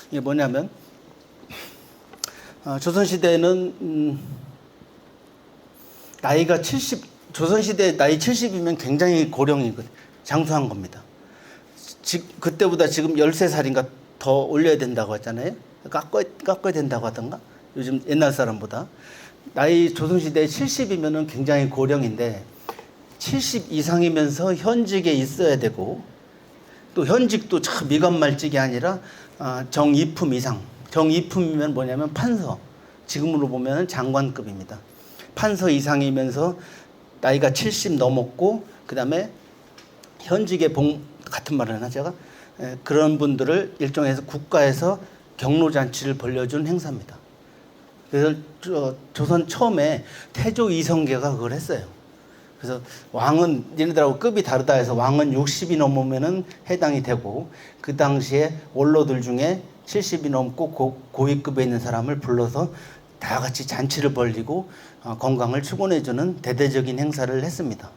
이게 뭐냐면 조선시대는 나이가 70, 조선시대 나이 70이면 굉장히 고령이거든요. 장수한 겁니다. 그때보다 지금 13살인가 더 올려야 된다고 했잖아요. 깎아야 된다고 하던가. 요즘 옛날 사람보다. 나이 조선시대 70이면 굉장히 고령인데 70 이상이면서 현직에 있어야 되고 또 현직도 참 미관말직이 아니라 정이품 이상. 정이품이면 뭐냐면 판서. 지금으로 보면 장관급입니다. 판서 이상이면서 나이가 70 넘었고 그다음에 현직에 같은 말을 하나 제가 그런 분들을 일종에서 국가에서 경로잔치를 벌려준 행사입니다. 그래서 조선 처음에 태조 이성계가 그걸 했어요. 그래서 왕은 얘네들하고 급이 다르다 해서 왕은 60이 넘으면은 해당이 되고 그 당시에 원로들 중에 70이 넘고 고위급에 있는 사람을 불러서 다 같이 잔치를 벌리고 건강을 축원해주는 대대적인 행사를 했습니다.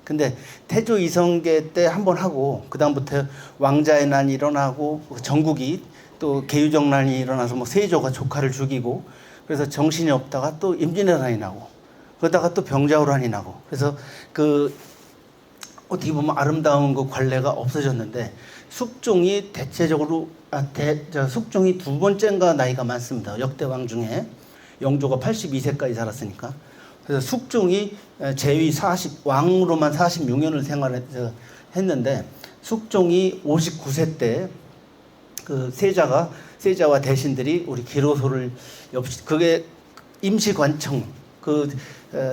근데 태조 이성계 때 한 번 하고 그다음부터 왕자의 난이 일어나고 전국이 또 계유정난이 일어나서 뭐 세조가 조카를 죽이고 그래서 정신이 없다가 또 임진왜란이 나고 그러다가 또 병자호란이 나고 그래서 그 어떻게 보면 아름다운 그 관례가 없어졌는데 숙종이 대체적으로 숙종이 두 번째인가 나이가 많습니다. 역대 왕 중에 영조가 82세까지 살았으니까 그래서 숙종이 제위 왕으로만 46년을 생활했는데 숙종이 59세 때 그 세자와 대신들이 우리 기로소를 그게 임시관청 그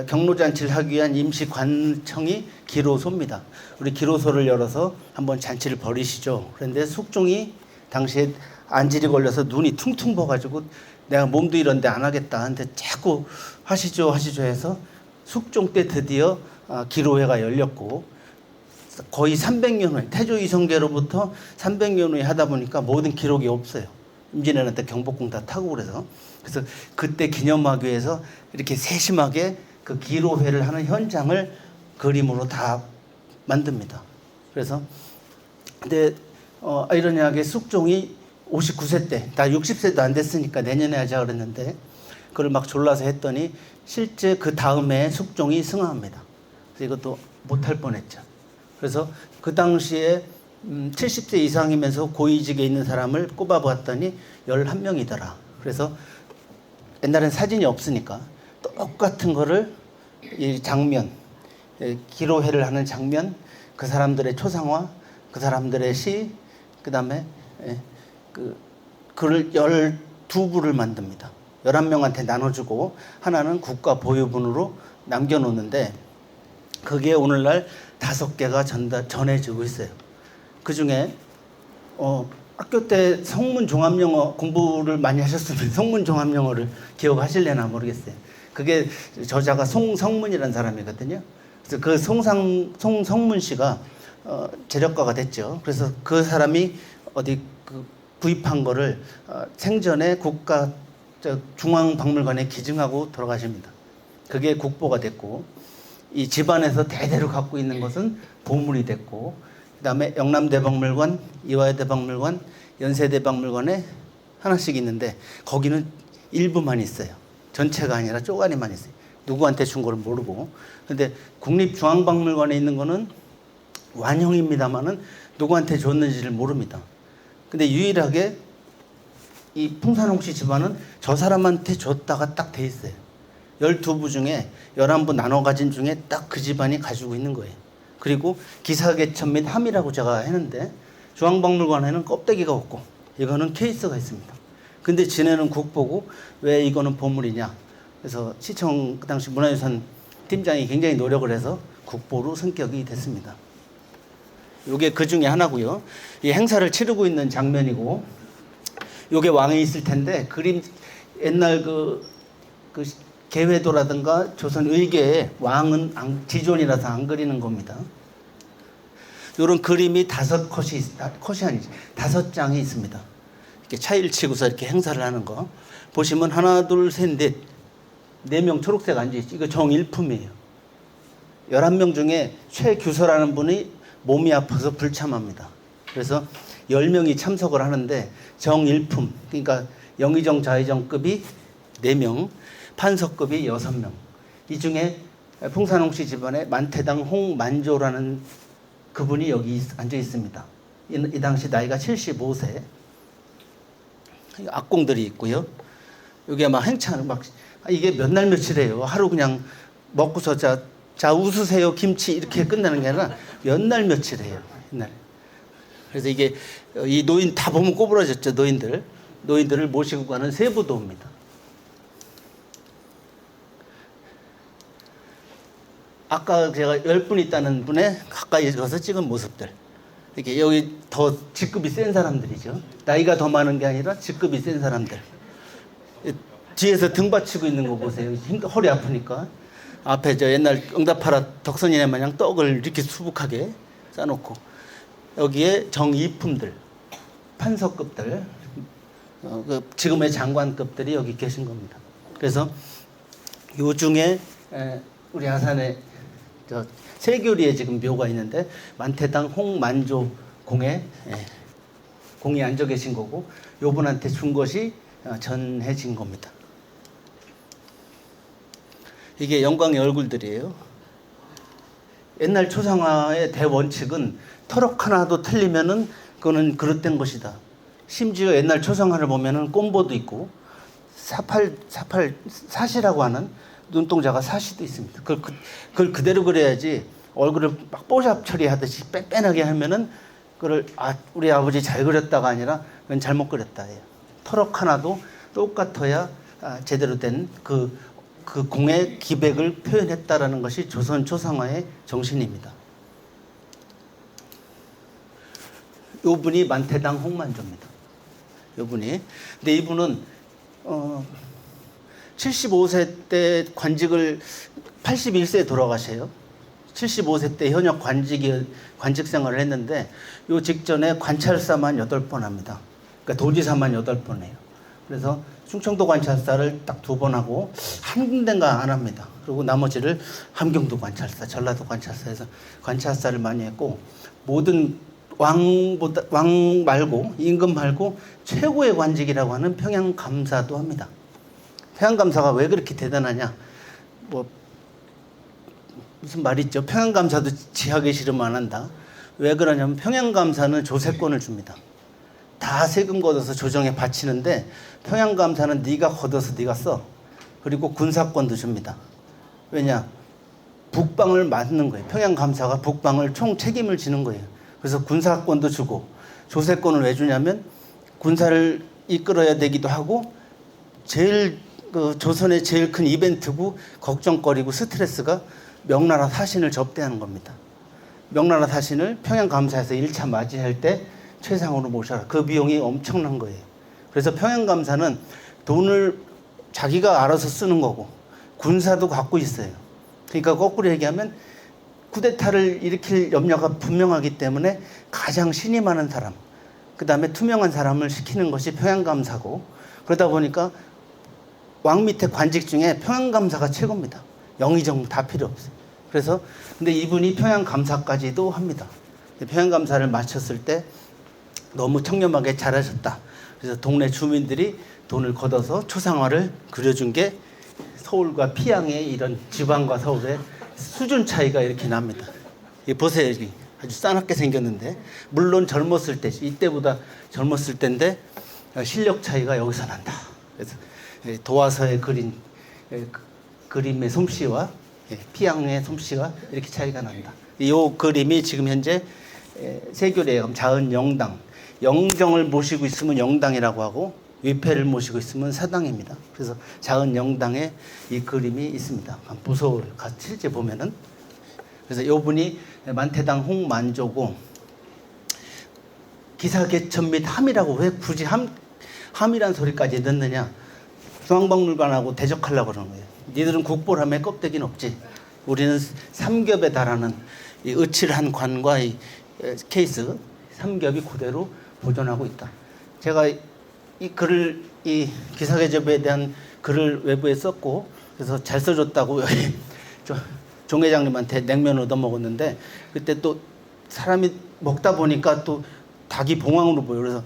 경로잔치를 하기 위한 임시관청이 기로소입니다. 우리 기로소를 열어서 한번 잔치를 벌이시죠. 그런데 숙종이 당시에 안질이 걸려서 눈이 퉁퉁 부어가지고 내가 몸도 이런데 안 하겠다 하는데 자꾸 하시죠 해서 숙종 때 드디어 기로회가 열렸고 거의 300년 후에 태조 이성계로부터 300년 후에 하다 보니까 모든 기록이 없어요. 임진왜란 때 경복궁 다 타고 그래서 그때 기념하기 위해서 이렇게 세심하게 그 기로회를 하는 현장을 그림으로 다 만듭니다. 그래서 근데 아이러니하게 숙종이 59세 때, 다 60세도 안 됐으니까 내년에 하자 그랬는데 그걸 막 졸라서 했더니 실제 그 다음에 숙종이 승하합니다. 그래서 이것도 못할 뻔했죠. 그래서 그 당시에 70세 이상이면서 고위직에 있는 사람을 꼽아봤더니 11명이더라. 그래서 옛날엔 사진이 없으니까 똑같은 거를 이 장면, 기로회를 하는 장면, 그 사람들의 초상화, 그 사람들의 시, 그 다음에 그를 12부를 만듭니다. 11명한테 나눠주고 하나는 국가 보유분으로 남겨놓는데 그게 오늘날 5개가 전해지고 있어요. 그 중에 학교 때 성문 종합영어 공부를 많이 하셨으면 성문 종합영어를 기억하실래나 모르겠어요. 그게 저자가 송성문이라는 사람이거든요. 그래서 그 송성문 씨가 재력가가 됐죠. 그래서 그 사람이 어디 구입한 거를 생전에 국가 중앙박물관에 기증하고 돌아가십니다. 그게 국보가 됐고 이 집안에서 대대로 갖고 있는 것은 보물이 됐고 그다음에 영남대박물관, 이화여대박물관, 연세대박물관에 하나씩 있는데 거기는 일부만 있어요. 전체가 아니라 쪼가리만 있어요. 누구한테 준 거를 모르고. 근데 국립중앙박물관에 있는 거는 완형입니다만은 누구한테 줬는지를 모릅니다. 근데 유일하게 이 풍산홍 씨 집안은 저 사람한테 줬다가 딱 돼 있어요. 12부 중에 11부 나눠 가진 중에 딱 그 집안이 가지고 있는 거예요. 그리고 기사개천 및 함이라고 제가 했는데 중앙박물관에는 껍데기가 없고 이거는 케이스가 있습니다. 근데 지네는 국보고 왜 이거는 보물이냐. 그래서 시청 그 당시 문화유산 팀장이 굉장히 노력을 해서 국보로 승격이 됐습니다. 이게 그 중에 하나고요. 이 행사를 치르고 있는 장면이고 요게 왕이 있을 텐데 그림 옛날 그 개회도라든가 조선 의계에 왕은 지존이라서 안 그리는 겁니다. 이런 그림이 5컷이 아니지 5장이 있습니다. 이렇게 차일 치고서 이렇게 행사를 하는 거 보시면 하나 둘 셋 넷 4명 초록색 앉아있지. 이거 정일품이에요. 11명 중에 최규서라는 분이 몸이 아파서 불참합니다. 그래서 10명이 참석을 하는데 정일품, 그러니까 영의정 좌의정급이 4명, 판서급이 6명. 이 중에 풍산홍 씨 집안에 만태당 홍만조라는 그분이 여기 앉아 있습니다. 이 당시 나이가 75세. 악공들이 있고요. 여기 막 행차하는 막 이게 몇 날 며칠이에요. 하루 그냥 먹고서 자 웃으세요 김치 이렇게 끝나는 게 아니라 몇 날 며칠이에요. 옛날에. 그래서 이게 이 노인 다 보면 꼬부라졌죠. 노인들을 모시고 가는 세부도입니다. 아까 제가 10분 있다는 분의 가까이 가서 찍은 모습들. 이렇게 여기 더 직급이 센 사람들이죠. 나이가 더 많은 게 아니라 직급이 센 사람들. 뒤에서 등 받치고 있는 거 보세요. 허리 아프니까. 앞에 저 옛날 응답하라 덕선이네 마냥 떡을 이렇게 수북하게 싸놓고 여기에 정이품들, 판서급들, 지금의 장관급들이 여기 계신 겁니다. 그래서 요 중에 우리 아산에 저 세교리에 지금 묘가 있는데 만태당 홍만조 공에 공이 앉아 계신 거고 요분한테 준 것이 전해진 겁니다. 이게 영광의 얼굴들이에요. 옛날 초상화의 대원칙은 터럭 하나도 틀리면은 그거는 그릇된 것이다. 심지어 옛날 초상화를 보면은 꼼보도 있고 사시라고 하는 눈동자가 사시도 있습니다. 그걸 그대로 그려야지 얼굴을 막 뽀샵 처리하듯이 빽빽하게 하면은 그걸 우리 아버지 잘 그렸다가 아니라 그건 잘못 그렸다예요. 터럭 하나도 똑같아야 제대로 된 그 공의 기백을 표현했다라는 것이 조선 초상화의 정신입니다. 요 분이 만태당 홍만조입니다. 요 분이. 근데 이분은 75세 때 관직을 81세에 돌아가셔요. 75세 때 현역 관직 생활을 했는데 요 직전에 관찰사만 8번 합니다. 그러니까 도지사만 8번 해요. 그래서 충청도 관찰사를 딱 2번 하고 한 군데가 안 합니다. 그리고 나머지를 함경도 관찰사, 전라도 관찰사에서 관찰사를 많이 했고 모든 왕 말고 임금 말고 최고의 관직이라고 하는 평양감사도 합니다. 평양감사가 왜 그렇게 대단하냐? 무슨 말 있죠? 평양감사도 지하기 싫으면 안 한다. 왜 그러냐면 평양감사는 조세권을 줍니다. 다 세금 걷어서 조정에 바치는데 평양감사는 네가 걷어서 네가 써. 그리고 군사권도 줍니다. 왜냐? 북방을 맡는 거예요. 평양감사가 북방을 총 책임을 지는 거예요. 그래서 군사권도 주고 조세권을 왜 주냐면 군사를 이끌어야 되기도 하고 제일 조선의 제일 큰 이벤트고 걱정거리고 스트레스가 명나라 사신을 접대하는 겁니다. 명나라 사신을 평양감사에서 1차 맞이할 때 최상으로 모셔라. 그 비용이 엄청난 거예요. 그래서 평양감사는 돈을 자기가 알아서 쓰는 거고 군사도 갖고 있어요. 그러니까 거꾸로 얘기하면 쿠데타를 일으킬 염려가 분명하기 때문에 가장 신이 많은 사람, 그 다음에 투명한 사람을 시키는 것이 평양감사고 그러다 보니까 왕 밑에 관직 중에 평양감사가 최고입니다. 영의정 다 필요 없어요. 그래서 근데 이분이 평양감사까지도 합니다. 평양감사를 마쳤을 때 너무 청렴하게 잘하셨다. 그래서 동네 주민들이 돈을 걷어서 초상화를 그려준 게 서울과 피양의 이런 지방과 서울의 수준 차이가 이렇게 납니다. 보세요. 여기 아주 싸납게 생겼는데 물론 젊었을 때 이때보다 젊었을 때인데 실력 차이가 여기서 난다. 그래서 도화서에 그린 그림의 솜씨와 피양의 솜씨가 이렇게 차이가 난다. 이 그림이 지금 현재 세교례에 가면 자은 영당, 영정을 모시고 있으면 영당이라고 하고 위패를 모시고 있으면 사당입니다. 그래서 자은 영당에 이 그림이 있습니다. 무서워요. 실제 보면은. 그래서 이 분이 만태당 홍만조고 기사개천 및 함이라고 왜 굳이 함이란 소리까지 넣느냐? 중앙박물관하고 대적하려고 그러는 거예요. 니들은 국보람에 껍데기는 없지. 우리는 삼겹에 달하는 이 으칠한 관과 이 케이스 삼겹이 그대로 보존하고 있다. 제가 이 글을 이 기사계접에 대한 글을 외부에 썼고 그래서 잘 써줬다고 종 회장님한테 냉면 얻어 먹었는데 그때 또 사람이 먹다 보니까 또 닭이 봉황으로 보여. 그래서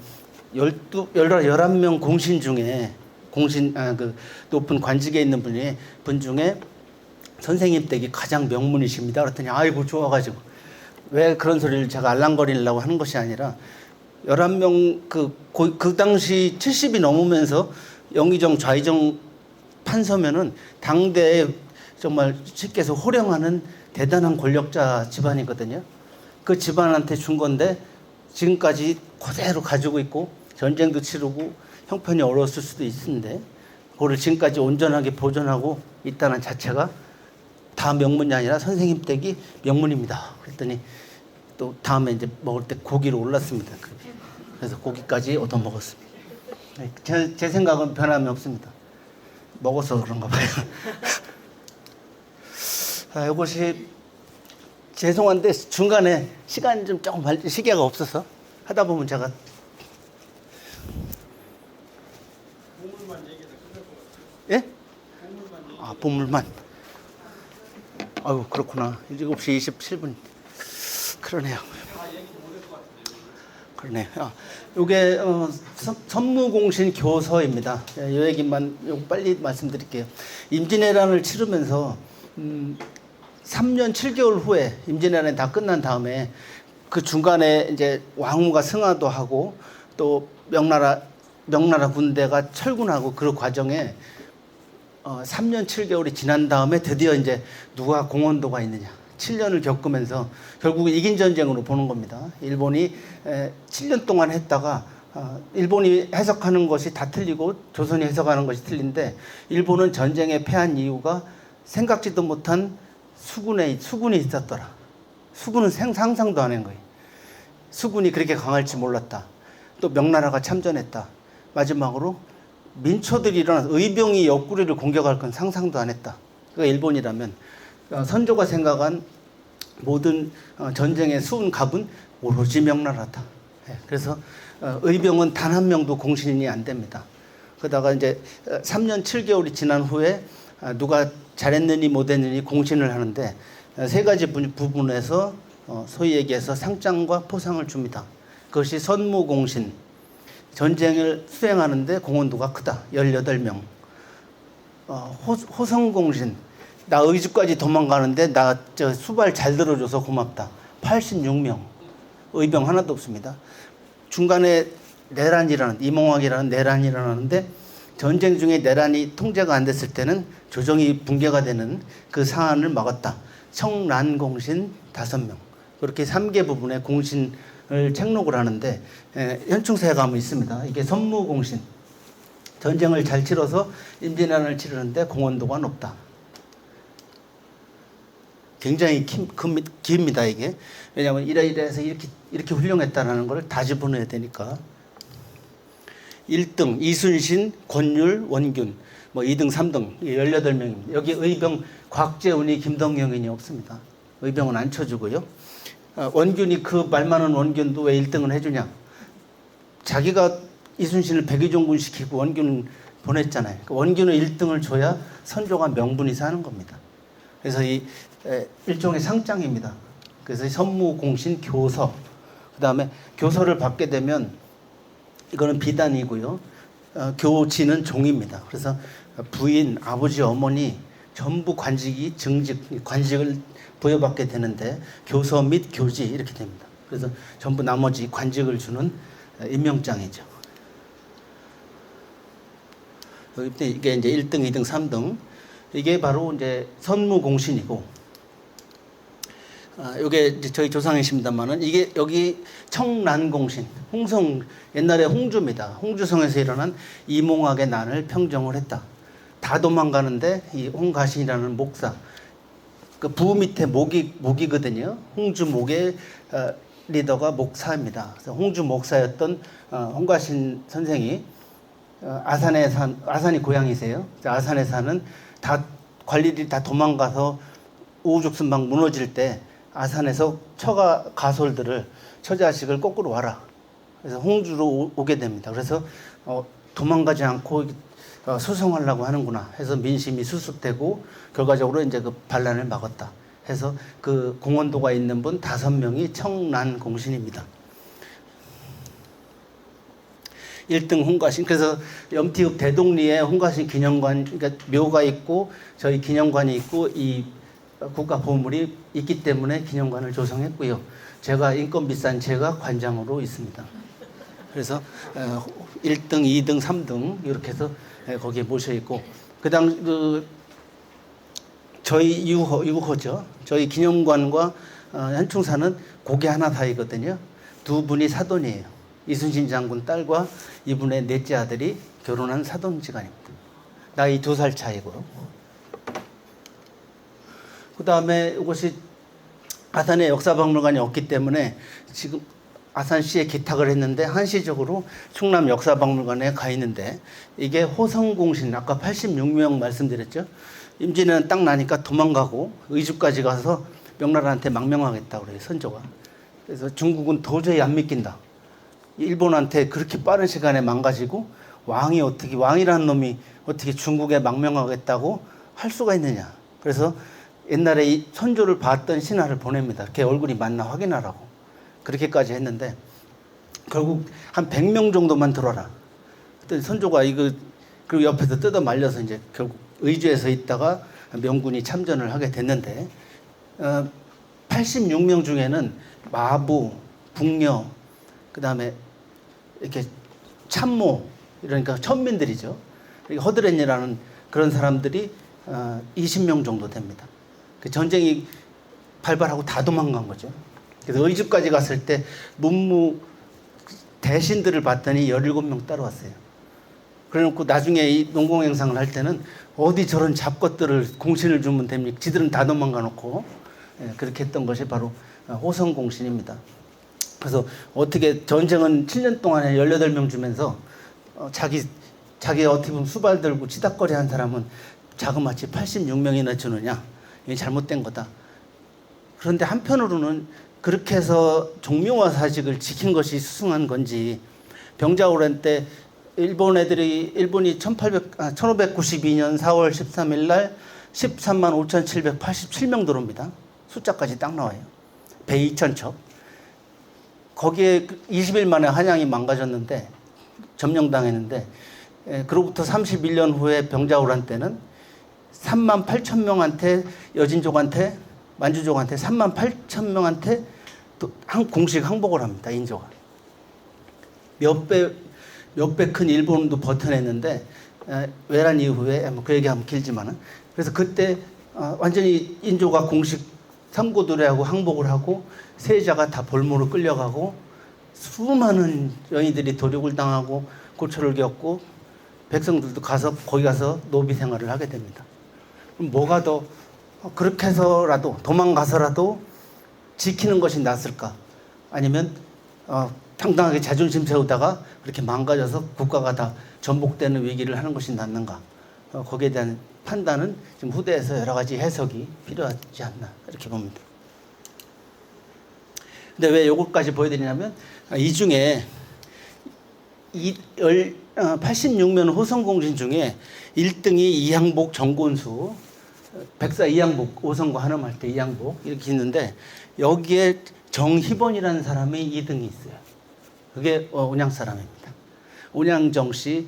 11명 공신 중에 그 높은 관직에 있는 분 중에 선생님 댁이 가장 명문이십니다. 그랬더니 아이고 좋아가지고 왜 그런 소리를 제가 알랑거리려고 하는 것이 아니라 11명 그 당시 70이 넘으면서 영의정 좌의정 판서면은 당대에 정말 쉽게 해서 호령하는 대단한 권력자 집안이거든요. 그 집안한테 준 건데 지금까지 그대로 가지고 있고 전쟁도 치르고 형편이 어려웠을 수도 있는데 그거를 지금까지 온전하게 보존하고 있다는 자체가 다 명문이 아니라 선생님 댁이 명문입니다. 그랬더니 또 다음에 이제 먹을 때 고기로 올랐습니다. 그래서 고기까지 얻어 먹었습니다. 제 생각은 변함이 없습니다. 먹어서 그런가 봐요. 이것이 죄송한데 중간에 시간이 좀 조금 시계가 없어서 하다 보면 제가 보물만 얘기해서 끝날 것 같아요. 예? 보물만 얘기. 아 보물만. 아유 그렇구나. 7시 27분. 그러네요. 다 얘기 못할 것 같은데. 그러네. 요게 선무공신 교서입니다. 이 얘기만 빨리 말씀드릴게요. 임진왜란을 치르면서 3년 7개월 후에 임진왜란이 다 끝난 다음에 그 중간에 이제 왕후가 승하도 하고 또 명나라 군대가 철군하고 그 과정에 3년 7개월이 지난 다음에 드디어 이제 누가 공헌도가 있느냐. 7년을 겪으면서 결국 이긴 전쟁으로 보는 겁니다. 일본이 7년 동안 했다가 일본이 해석하는 것이 다 틀리고 조선이 해석하는 것이 틀린데 일본은 전쟁에 패한 이유가 생각지도 못한 수군이 있었더라. 수군은 상상도 안 한 거예요. 수군이 그렇게 강할지 몰랐다. 또 명나라가 참전했다. 마지막으로 민초들이 일어나서 의병이 옆구리를 공격할 건 상상도 안 했다. 그러니까 일본이라면 선조가 생각한 모든 전쟁의 수훈갑은 오로지 명나라다. 그래서 의병은 단 한 명도 공신이 안 됩니다. 그러다가 이제 3년 7개월이 지난 후에 누가 잘했느니 못했느니 공신을 하는데 세 가지 부분에서 소위 얘기해서 상장과 포상을 줍니다. 그것이 선무공신, 전쟁을 수행하는데 공헌도가 크다. 18명. 호성공신, 나 의주까지 도망가는데 나 수발 잘 들어줘서 고맙다. 86명. 의병 하나도 없습니다. 중간에 이몽학이라는 내란이 일어나는데 전쟁 중에 내란이 통제가 안 됐을 때는 조정이 붕괴가 되는 그 상한을 막았다. 청란공신 5명. 그렇게 3개 부분의 공신을 책록을 하는데 현충사에 가면 있습니다. 이게 선무공신. 전쟁을 잘 치러서 임진왜란을 치르는데 공헌도가 높다. 굉장히 깁니다 이게. 왜냐하면 이래서 이렇게 훌륭했다는 걸 다 집어넣어야 되니까. 1등 이순신, 권율, 원균, 2등, 3등 18명입니다. 여기 의병 곽재훈이 김동경이 없습니다. 의병은 안 쳐주고요. 원균이 그 말 많은 원균도 왜 1등을 해주냐. 자기가 이순신을 백의종군 시키고 원균을 보냈잖아요. 원균은 1등을 줘야 선조가 명분이 사는 겁니다. 그래서 이 일종의 상장입니다. 그래서 선무공신 교서, 그 다음에 교서를 받게 되면 이거는 비단이고요. 교지는 종입니다. 그래서 부인, 아버지, 어머니 전부 관직을 부여받게 되는데 교서 및 교지 이렇게 됩니다. 그래서 전부 나머지 관직을 주는 임명장이죠. 이게 이제 1등, 2등, 3등. 이게 바로 이제 선무공신이고, 이게 이제 저희 조상이십니다만은 이게 여기 청란공신, 옛날에 홍주입니다. 홍주성에서 일어난 이몽학의 난을 평정을 했다. 다 도망가는데 이 홍가신이라는 목사, 그 부 밑에 목이거든요. 홍주 목의 리더가 목사입니다. 그래서 홍주 목사였던 홍가신 선생이 아산이 고향이세요. 아산에 사는 관리들이 다 도망가서 우후죽순 막 무너질 때 아산에서 처가 가솔들을 처자식을 거꾸로 와라. 그래서 홍주로 오게 됩니다. 그래서 도망가지 않고 수송하려고 하는구나 해서 민심이 수습되고 결과적으로 이제 그 반란을 막았다 해서 그 공헌도가 있는 분 5명이 청란공신입니다. 1등 홍가신. 그래서 염티읍 대동리에 홍가신 기념관, 그러니까 묘가 있고 저희 기념관이 있고 이 국가 보물이 있기 때문에 기념관을 조성했고요. 제가 인건 비싼 제가 관장으로 있습니다. 그래서 1등, 2등, 3등 이렇게 해서 거기에 모셔 있고 저희 유호죠. 저희 기념관과 현충사는 고개 하나 사이거든요. 두 분이 사돈이에요. 이순신 장군 딸과 이분의 넷째 아들이 결혼한 사돈지간입니다. 나이 2살 차이고요. 그 다음에 이것이 아산에 역사박물관이 없기 때문에 지금 아산시에 기탁을 했는데 한시적으로 충남 역사박물관에 가 있는데 이게 호성공신 아까 86명 말씀드렸죠. 임진왜란 딱 나니까 도망가고 의주까지 가서 명나라한테 망명하겠다고 그래요. 선조가. 그래서 중국은 도저히 안 믿긴다. 일본한테 그렇게 빠른 시간에 망가지고 왕이라는 놈이 어떻게 중국에 망명하겠다고 할 수가 있느냐. 그래서 옛날에 이 선조를 봤던 신하를 보냅니다. 걔 얼굴이 맞나 확인하라고. 그렇게까지 했는데 결국 한 100명 정도만 들어라. 그랬더니 선조가 그리고 옆에서 뜯어 말려서 이제 결국 의주에서 있다가 명군이 참전을 하게 됐는데 86명 중에는 마부, 북녀, 그다음에 이렇게 참모, 그러니까 천민들이죠. 허드렛이라는 그런 사람들이 20명 정도 됩니다. 그 전쟁이 발발하고 다 도망간 거죠. 그래서 의주까지 갔을 때 문무 대신들을 봤더니 17명 따라왔어요. 그래놓고 나중에 이 농공행상을 할 때는 어디 저런 잡것들을 공신을 주면 됩니까? 지들은 다 도망가 놓고 그렇게 했던 것이 바로 호성공신입니다. 그래서 어떻게 전쟁은 7년 동안에 18명 주면서 자기 어떻게 보면 수발 들고 치닥거리 한 사람은 자그마치 86명이나 주느냐. 이게 잘못된 거다. 그런데 한편으로는 그렇게 해서 종묘와 사직을 지킨 것이 수승한 건지 병자호란 때 일본이 1592년 4월 13일 날 13만 5,787명 들어옵니다. 숫자까지 딱 나와요. 배 2,000척. 거기에 20일 만에 한양이 망가졌는데 점령당했는데 그로부터 31년 후에 병자호란 때는 3만 8천 명한테 여진족한테 만주족한테 3만 8천 명한테 또 공식 항복을 합니다. 인조가. 몇 배 큰 일본도 버텨냈는데 외란 이후에 그 얘기하면 길지만은 그래서 그때 완전히 인조가 공식 삼고도래하고 항복을 하고 세자가 다 볼모로 끌려가고 수많은 여인들이 도륙을 당하고 고초를 겪고 백성들도 거기 가서 노비 생활을 하게 됩니다. 그럼 뭐가 더 그렇게 해서라도 도망가서라도 지키는 것이 낫을까? 아니면 당당하게 자존심 세우다가 그렇게 망가져서 국가가 다 전복되는 위기를 하는 것이 낫는가? 거기에 대한 판단은 지금 후대에서 여러 가지 해석이 필요하지 않나 이렇게 봅니다. 근데 왜 요것까지 보여드리냐면 이 중에 86명 호성공신 중에 1등이 이항복 정곤수, 백사 이항복, 오성과 한음할 때 이항복 이렇게 있는데 여기에 정희번이라는 사람이 2등이 있어요. 그게 온양 사람입니다. 온양정 씨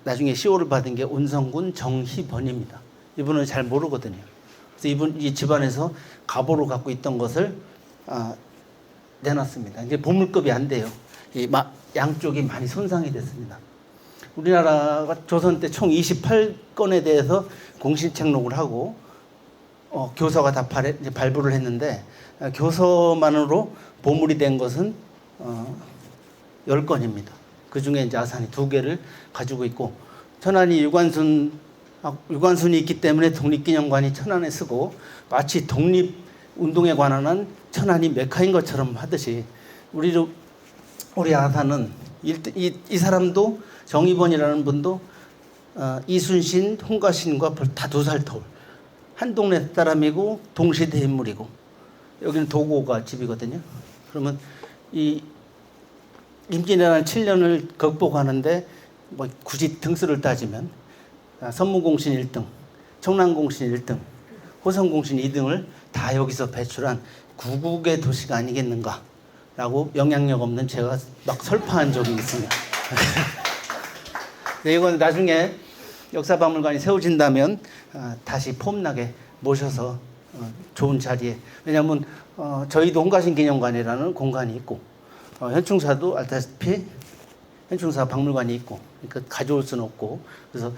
나중에 시호를 받은 게 온성군 정희번입니다. 이분은 잘 모르거든요. 그래서 이 집안에서 가보로 갖고 있던 것을 내놨습니다. 이제 보물급이 안 돼요. 양쪽이 많이 손상이 됐습니다. 우리나라가 조선 때 총 28건에 대해서 공신책록을 하고 교서가 다 발부를 했는데 교서만으로 보물이 된 것은 10건입니다. 그 중에 이제 아산이 2개를 가지고 있고 천안이 유관순이 있기 때문에 독립기념관이 천안에 쓰고 마치 독립운동에 관한 천안이 메카인 것처럼 하듯이 우리 아산은 이 사람도 정희번이라는 분도 이순신, 홍가신과 다 2살 터울. 한 동네 사람이고 동시대 인물이고 여기는 도고가 집이거든요. 그러면 이 임진왜란 7년을 극복하는데 뭐 굳이 등수를 따지면 선무공신 1등, 청란공신 1등, 호성공신 2등을 다 여기서 배출한 구국의 도시가 아니겠는가라고 영향력 없는 제가 막 설파한 적이 있습니다. 네, 이건 나중에 역사박물관이 세워진다면 다시 폼나게 모셔서 좋은 자리에, 왜냐하면 저희도 홍가신 기념관이라는 공간이 있고 현충사도 알다시피 현충사 박물관이 있고, 그러니까 가져올 수는 없고, 그래서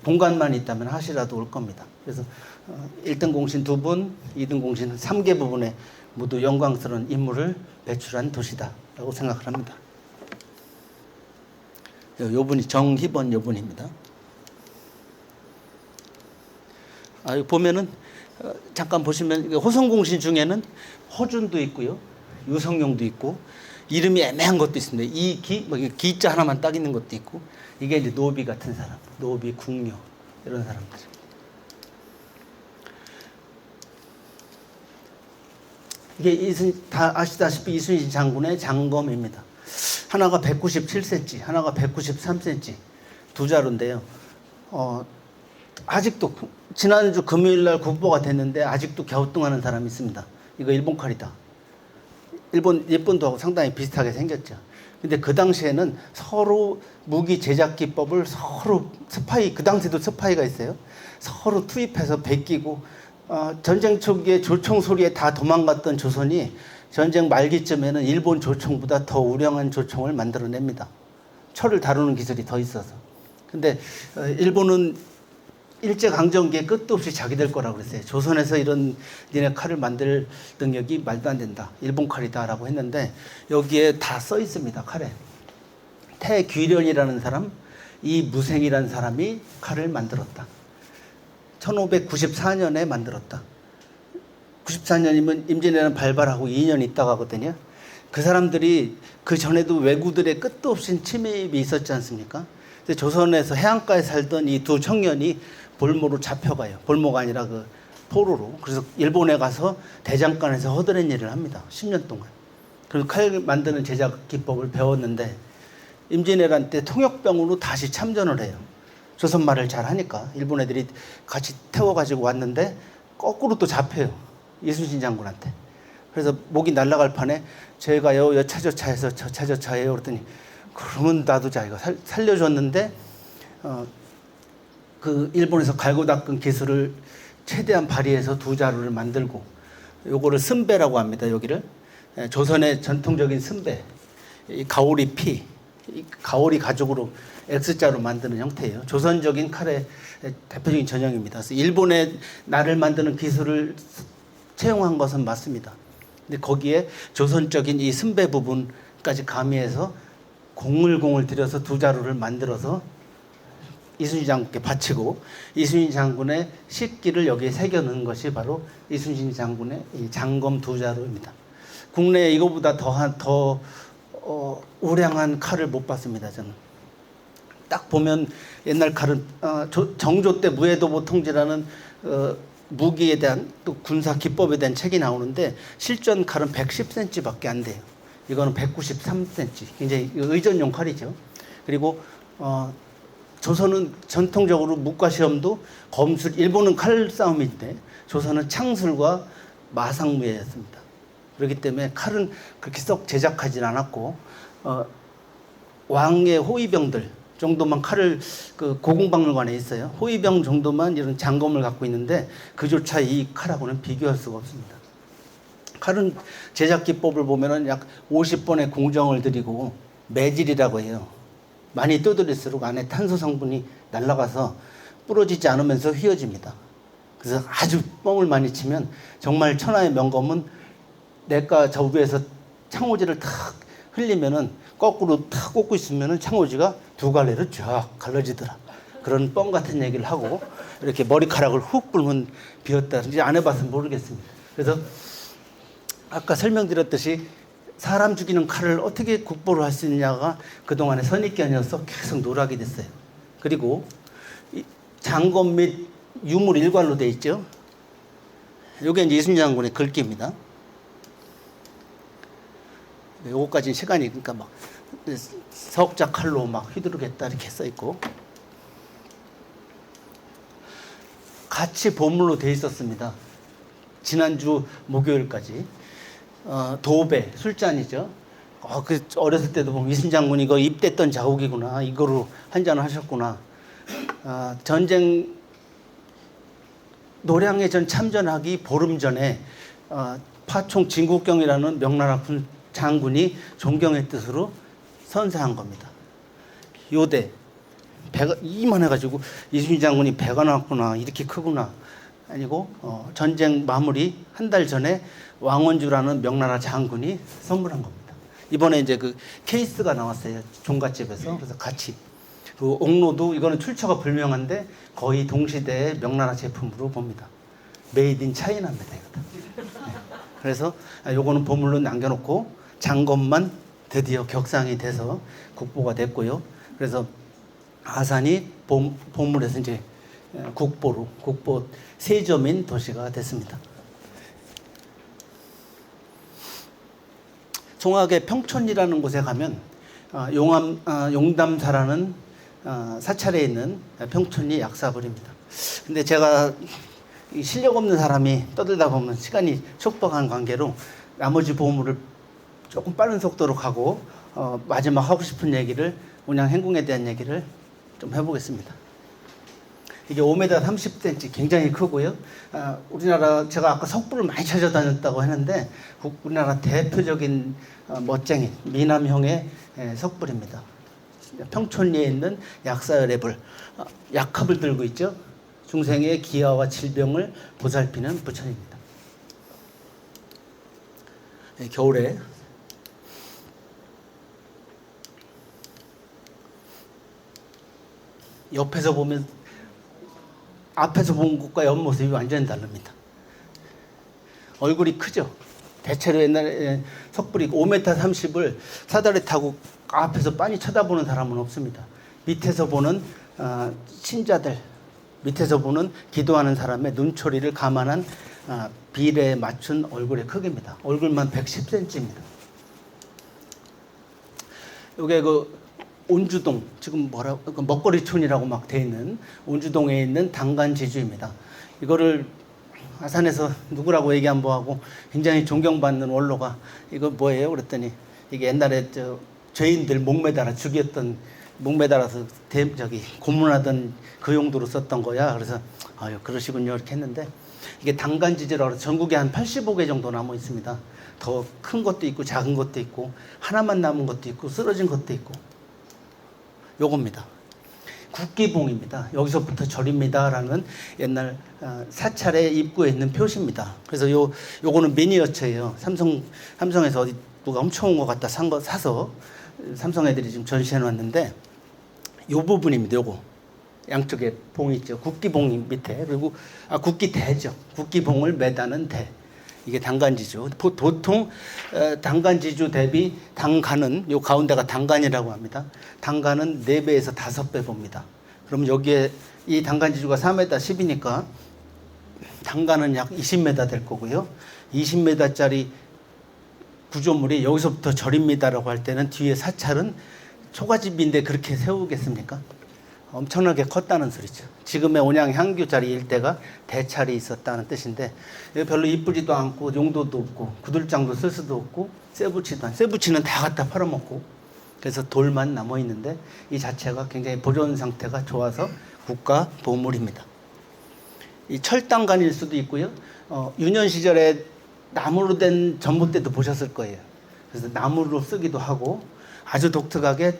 공간만 있다면 하시라도 올 겁니다. 그래서 1등 공신 2분, 2등 공신 3개 부분에 모두 영광스러운 인물을 배출한 도시다라고 생각을 합니다. 요분이 정희번 요분입니다. 여기 보면은 잠깐 보시면 호성공신 중에는 허준도 있고요, 유성룡도 있고, 이름이 애매한 것도 있습니다. 기자 하나만 딱 있는 것도 있고, 이게 이제 노비 같은 사람, 노비, 궁묘 이런 사람들. 이게 다 아시다시피 이순신 장군의 장검입니다. 하나가 197cm, 하나가 193cm, 두 자루인데요. 아직도 지난주 금요일 날 국보가 됐는데 아직도 갸우뚱하는 사람이 있습니다. 이거 일본 칼이다. 일본도 상당히 비슷하게 생겼죠. 근데 그 당시에는 서로 무기 제작 기법을 서로 스파이, 그 당시에도 스파이가 있어요. 서로 투입해서 베끼고, 전쟁 초기에 조총 소리에 다 도망갔던 조선이 전쟁 말기쯤에는 일본 조총보다 더 우량한 조총을 만들어냅니다. 철을 다루는 기술이 더 있어서. 근데 일본은 일제강점기에 끝도 없이 자기들 거라고 그랬어요. 조선에서 이런 니네 칼을 만들 능력이 말도 안 된다, 일본 칼이다라고 했는데, 여기에 다 써 있습니다. 칼에 태귀련이라는 사람, 이무생이라는 사람이 칼을 만들었다. 1594년에 만들었다. 94년이면 임진왜란 발발하고 2년 있다가 하거든요. 그 사람들이 그 전에도 왜구들의 끝도 없이 침입이 있었지 않습니까? 근데 조선에서 해안가에 살던 이 두 청년이 볼모로 잡혀가요. 볼모가 아니라 그 포로로. 그래서 일본에 가서 대장간에서 허드렛 일을 합니다. 10년 동안. 그래서 칼 만드는 제작 기법을 배웠는데, 임진왜란 때 통역병으로 다시 참전을 해요. 조선말을 잘 하니까 일본 애들이 같이 태워가지고 왔는데 거꾸로 또 잡혀요. 이순신 장군한테. 그래서 목이 날아갈 판에 제가요 여차저차해서 저차저차해요 그랬더니, 그러면 놔두자, 이거 살려줬는데, 그 일본에서 갈고 닦은 기술을 최대한 발휘해서 두 자루를 만들고, 요거를 쓴배라고 합니다. 여기를 조선의 전통적인 쓴배, 이 가오리 피, 이 가오리 가죽으로 X자로 만드는 형태예요. 조선적인 칼의 대표적인 전형입니다. 그래서 일본의 날을 만드는 기술을 채용한 것은 맞습니다. 근데 거기에 조선적인 이 쓴배 부분까지 가미해서 공을 들여서 두 자루를 만들어서 이순신 장군께 바치고, 이순신 장군의 식기를 여기에 새겨넣은 것이 바로 이순신 장군의 이 장검 두 자루입니다. 국내에 이거보다 더 우량한 칼을 못 봤습니다. 저는 딱 보면 옛날 칼은 정조 때 무해도보 통지라는 무기에 대한 또 군사 기법에 대한 책이 나오는데, 실전 칼은 110cm밖에 안 돼요. 이거는 193cm, 굉장히 의전용 칼이죠. 그리고 조선은 전통적으로 무과 시험도 검술, 일본은 칼싸움인데 조선은 창술과 마상무예였습니다. 그렇기 때문에 칼은 그렇게 썩 제작하진 않았고, 왕의 호위병들 정도만 칼을 그 고궁박물관에 있어요. 호위병 정도만 이런 장검을 갖고 있는데 그조차 이 칼하고는 비교할 수가 없습니다. 칼은 제작 기법을 보면은 약 50번의 공정을 들이고 매질이라고 해요. 많이 두드릴수록 안에 탄소 성분이 날아가서 부러지지 않으면서 휘어집니다. 그래서 아주 뻥을 많이 치면 정말 천하의 명검은 내가 저 위에서 창호지를 탁 흘리면은 거꾸로 탁 꽂고 있으면은 창호지가 두 갈래로 쫙 갈라지더라. 그런 뻥 같은 얘기를 하고, 이렇게 머리카락을 훅 불면 비었다. 이제 안 해봐서 모르겠습니다. 그래서 아까 설명드렸듯이 사람 죽이는 칼을 어떻게 국보를 할 수 있느냐가 그동안의 선입견이어서 계속 노력이 됐어요. 그리고 장검 및 유물 일괄로 돼 있죠. 요게 이제 이순신 장군의 글귀입니다. 요거까지는 시간이 그러니까 막 석자 칼로 막 휘두르겠다 이렇게 써 있고 같이 보물로 돼 있었습니다. 지난주 목요일까지 도배 술잔이죠. 그 어렸을 때도 보면 이순신 장군이 이거 입댔던 자국이구나 이거로 한잔을 하셨구나. 전쟁 노량해전 참전하기 보름 전에 파총 진국경이라는 명나라 군 장군이 존경의 뜻으로 선사한 겁니다. 요대 배가 이만해가지고 이순신 장군이 배가 나왔구나 이렇게 크구나 아니고 전쟁 마무리 한 달 전에 왕원주라는 명나라 장군이 선물한 겁니다. 이번에 이제 그 케이스가 나왔어요 종갓집에서. 그래서 같이 그 옥로도 이거는 출처가 불명한데 거의 동시대의 명나라 제품으로 봅니다. 메이드 인 차이나입니다. 네. 그래서 요거는 보물로 남겨놓고 장검만 드디어 격상이 돼서 국보가 됐고요. 그래서 아산이 보물에서 이제 국보 세점인 도시가 됐습니다. 송악의 평촌이라는 곳에 가면 용담사라는 사찰에 있는 평촌이 약사불입니다. 근데 제가 실력 없는 사람이 떠들다 보면 시간이 촉박한 관계로 나머지 보물을 조금 빠른 속도로 가고 마지막 하고 싶은 얘기를 운양 행궁에 대한 얘기를 좀 해보겠습니다. 이게 5m 30cm 굉장히 크고요. 우리나라 제가 아까 석불을 많이 찾아다녔다고 했는데 우리나라 대표적인 멋쟁이 미남형의 석불입니다. 평촌리에 있는 약사열의 불, 약합을 들고 있죠. 중생의 기아와 질병을 보살피는 부처입니다. 겨울에 옆에서 보면 앞에서 본 것과 옆모습이 완전히 다릅니다. 얼굴이 크죠. 대체로 옛날에 석불이 5m 30을 사다리 타고 앞에서 빤히 쳐다보는 사람은 없습니다. 밑에서 보는 신자들, 밑에서 보는 기도하는 사람의 눈초리를 감안한 비례에 맞춘 얼굴의 크기입니다. 얼굴만 110cm입니다. 이게 그 온주동, 지금 먹거리촌이라고 막 돼 있는 온주동에 있는 당간지주입니다. 이거를 아산에서 누구라고 얘기 한번 하고 굉장히 존경받는 원로가 이거 뭐예요? 그랬더니 이게 옛날에 죄인들 목매달아 죽였던 목매달아서 고문하던 그 용도로 썼던 거야. 그래서 아유 그러시군요 이렇게 했는데 이게 당간지주라고 해서 전국에 한 85개 정도 남아 있습니다. 더 큰 것도 있고 작은 것도 있고 하나만 남은 것도 있고 쓰러진 것도 있고 요겁니다. 국기봉입니다. 여기서부터 절입니다라는 옛날 사찰의 입구에 있는 표시입니다. 그래서 요거는 미니어처예요. 삼성에서 어디 누가 훔쳐온 것 같다 사서 삼성 애들이 지금 전시해 놨는데 요 부분입니다. 요거 양쪽에 봉이 있죠. 국기봉 밑에 그리고 국기대죠. 국기봉을 매다는 대. 이게 당간지주. 보통 당간지주 대비 당간은 요 가운데가 당간이라고 합니다. 당간은 4배에서 5배 봅니다. 그럼 여기에 이 당간지주가 4m 10이니까 당간은 약 20m 될 거고요. 20m짜리 구조물이 여기서부터 절입니다라고 할 때는 뒤에 사찰은 초가집인데 그렇게 세우겠습니까? 엄청나게 컸다는 소리죠. 지금의 온양 향교자리 일대가 대찰이 있었다는 뜻인데 별로 이쁘지도 않고 용도도 없고 구들장도 쓸 수도 없고 쇠붙이는 다 갖다 팔아먹고 그래서 돌만 남아 있는데 이 자체가 굉장히 보존 상태가 좋아서 국가 보물입니다. 이 철당간일 수도 있고요. 유년 시절에 나무로 된 전봇대도 보셨을 거예요. 그래서 나무로 쓰기도 하고 아주 독특하게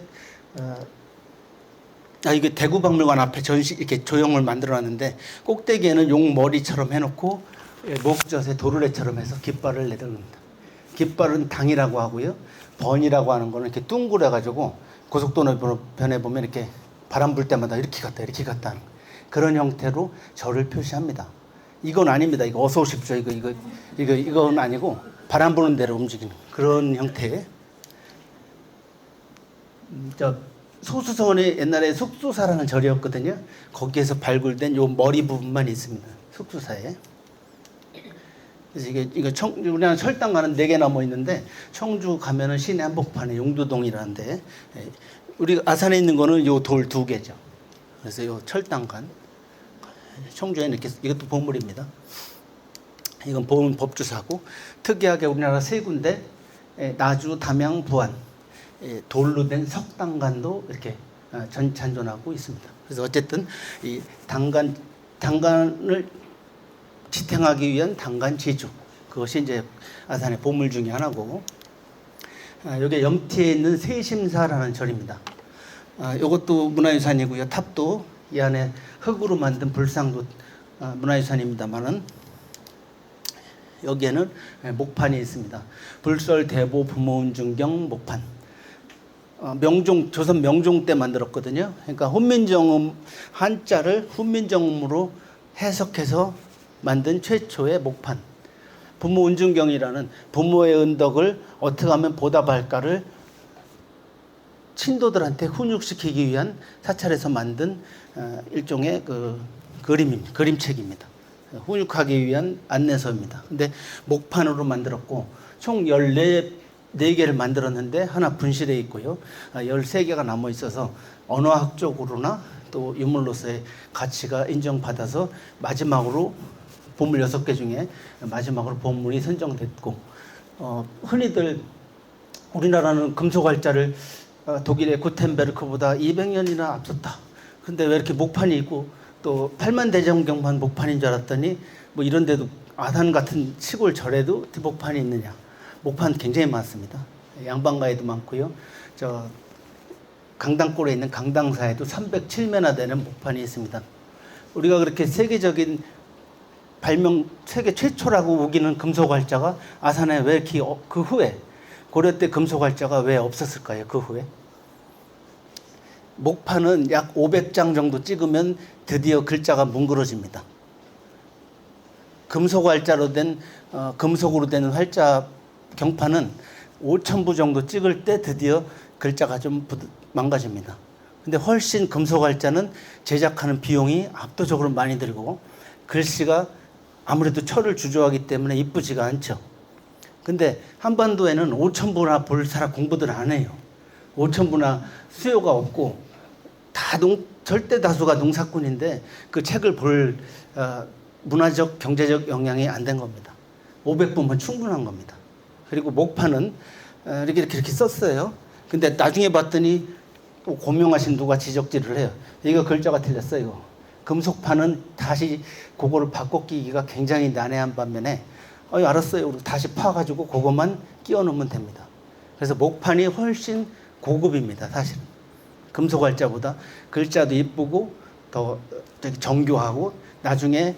이게 대구박물관 앞에 전시 이렇게 조형을 만들어놨는데 꼭대기에는 용 머리처럼 해놓고 목젖에 도르래처럼 해서 깃발을 내려놓는다. 깃발은 당이라고 하고요. 번이라고 하는 거는 이렇게 둥그래가지고 고속도로변에 보면 이렇게 바람 불 때마다 이렇게 갔다 하는 그런 형태로 절을 표시합니다. 이건 아닙니다. 이거 어서 오십시오. 이건 아니고 바람 부는 대로 움직이는 그런 형태의 소수서원이 옛날에 숙수사라는 절이었거든요. 거기에서 발굴된 요 머리 부분만 있습니다. 숙수사에. 그래서 이거 우리나라 철당가는 4개 남아 있는데 청주 가면은 시내 한복판에 용두동이라는데 우리 아산에 있는 거는 요 돌 2개죠. 그래서 요 철당간 청주에는 이렇게 이것도 보물입니다. 이건 보문 법주사고 특이하게 우리나라 3군데 나주, 담양, 부안 돌로 된 석당간도 이렇게 잔존하고 있습니다. 그래서 어쨌든 이 당간을 지탱하기 위한 당간 제주 그것이 이제 아산의 보물 중에 하나고 여기 염티에 있는 세심사라는 절입니다. 이것도 문화유산이고요. 탑도 이 안에 흙으로 만든 불상도 문화유산입니다만은 여기에는 목판이 있습니다. 불설 대보 부모운중경 목판. 조선 명종 때 만들었거든요. 그러니까 훈민정음 한자를 훈민정음으로 해석해서 만든 최초의 목판. 부모운중경이라는 부모의 은덕을 어떻게 하면 보답할까를 친도들한테 훈육시키기 위한 사찰에서 만든 일종의 그림책입니다. 훈육하기 위한 안내서입니다. 근데 목판으로 만들었고 총 14개를 만들었는데 하나 분실해 있고요. 13개가 남아 있어서 언어학적으로나 또 유물로서의 가치가 인정받아서 마지막으로 보물 6개 중에 마지막으로 보물이 선정됐고 흔히들 우리나라는 금속활자를 독일의 구텐베르크보다 200년이나 앞섰다. 근데 왜 이렇게 목판이 있고 또 팔만대장경만 목판인 줄 알았더니 뭐 이런 데도 아산 같은 시골 절에도 목판이 있느냐. 목판 굉장히 많습니다. 양반가에도 많고요. 저 강당골에 있는 강당사에도 307매나 되는 목판이 있습니다. 우리가 그렇게 세계적인 세계 최초라고 우기는 금속활자가 아산에 왜 이렇게 그 후에 고려 때 금속활자가 왜 없었을까요? 그 후에 목판은 약 500장 정도 찍으면 드디어 글자가 뭉그러집니다. 금속으로 된 활자 경판은 5,000부 정도 찍을 때 드디어 글자가 좀 망가집니다. 근데 훨씬 금속활자는 제작하는 비용이 압도적으로 많이 들고 글씨가 아무래도 철을 주조하기 때문에 이쁘지가 않죠. 근데 한반도에는 5,000부나 볼 사람 공부들 안 해요. 5,000부나 수요가 없고 절대 다수가 농사꾼인데 그 책을 볼 문화적 경제적 영향이 안 된 겁니다. 500부면 충분한 겁니다. 그리고 목판은 이렇게 썼어요. 근데 나중에 봤더니 또 고명하신 누가 지적질을 해요. 이거 글자가 틀렸어요. 금속판은 다시 그거를 바꿔 끼기가 굉장히 난해한 반면에 알았어요. 다시 파가지고 그것만 끼워 넣으면 됩니다. 그래서 목판이 훨씬 고급입니다. 사실은 금속활자보다 글자도 이쁘고 더 되게 정교하고 나중에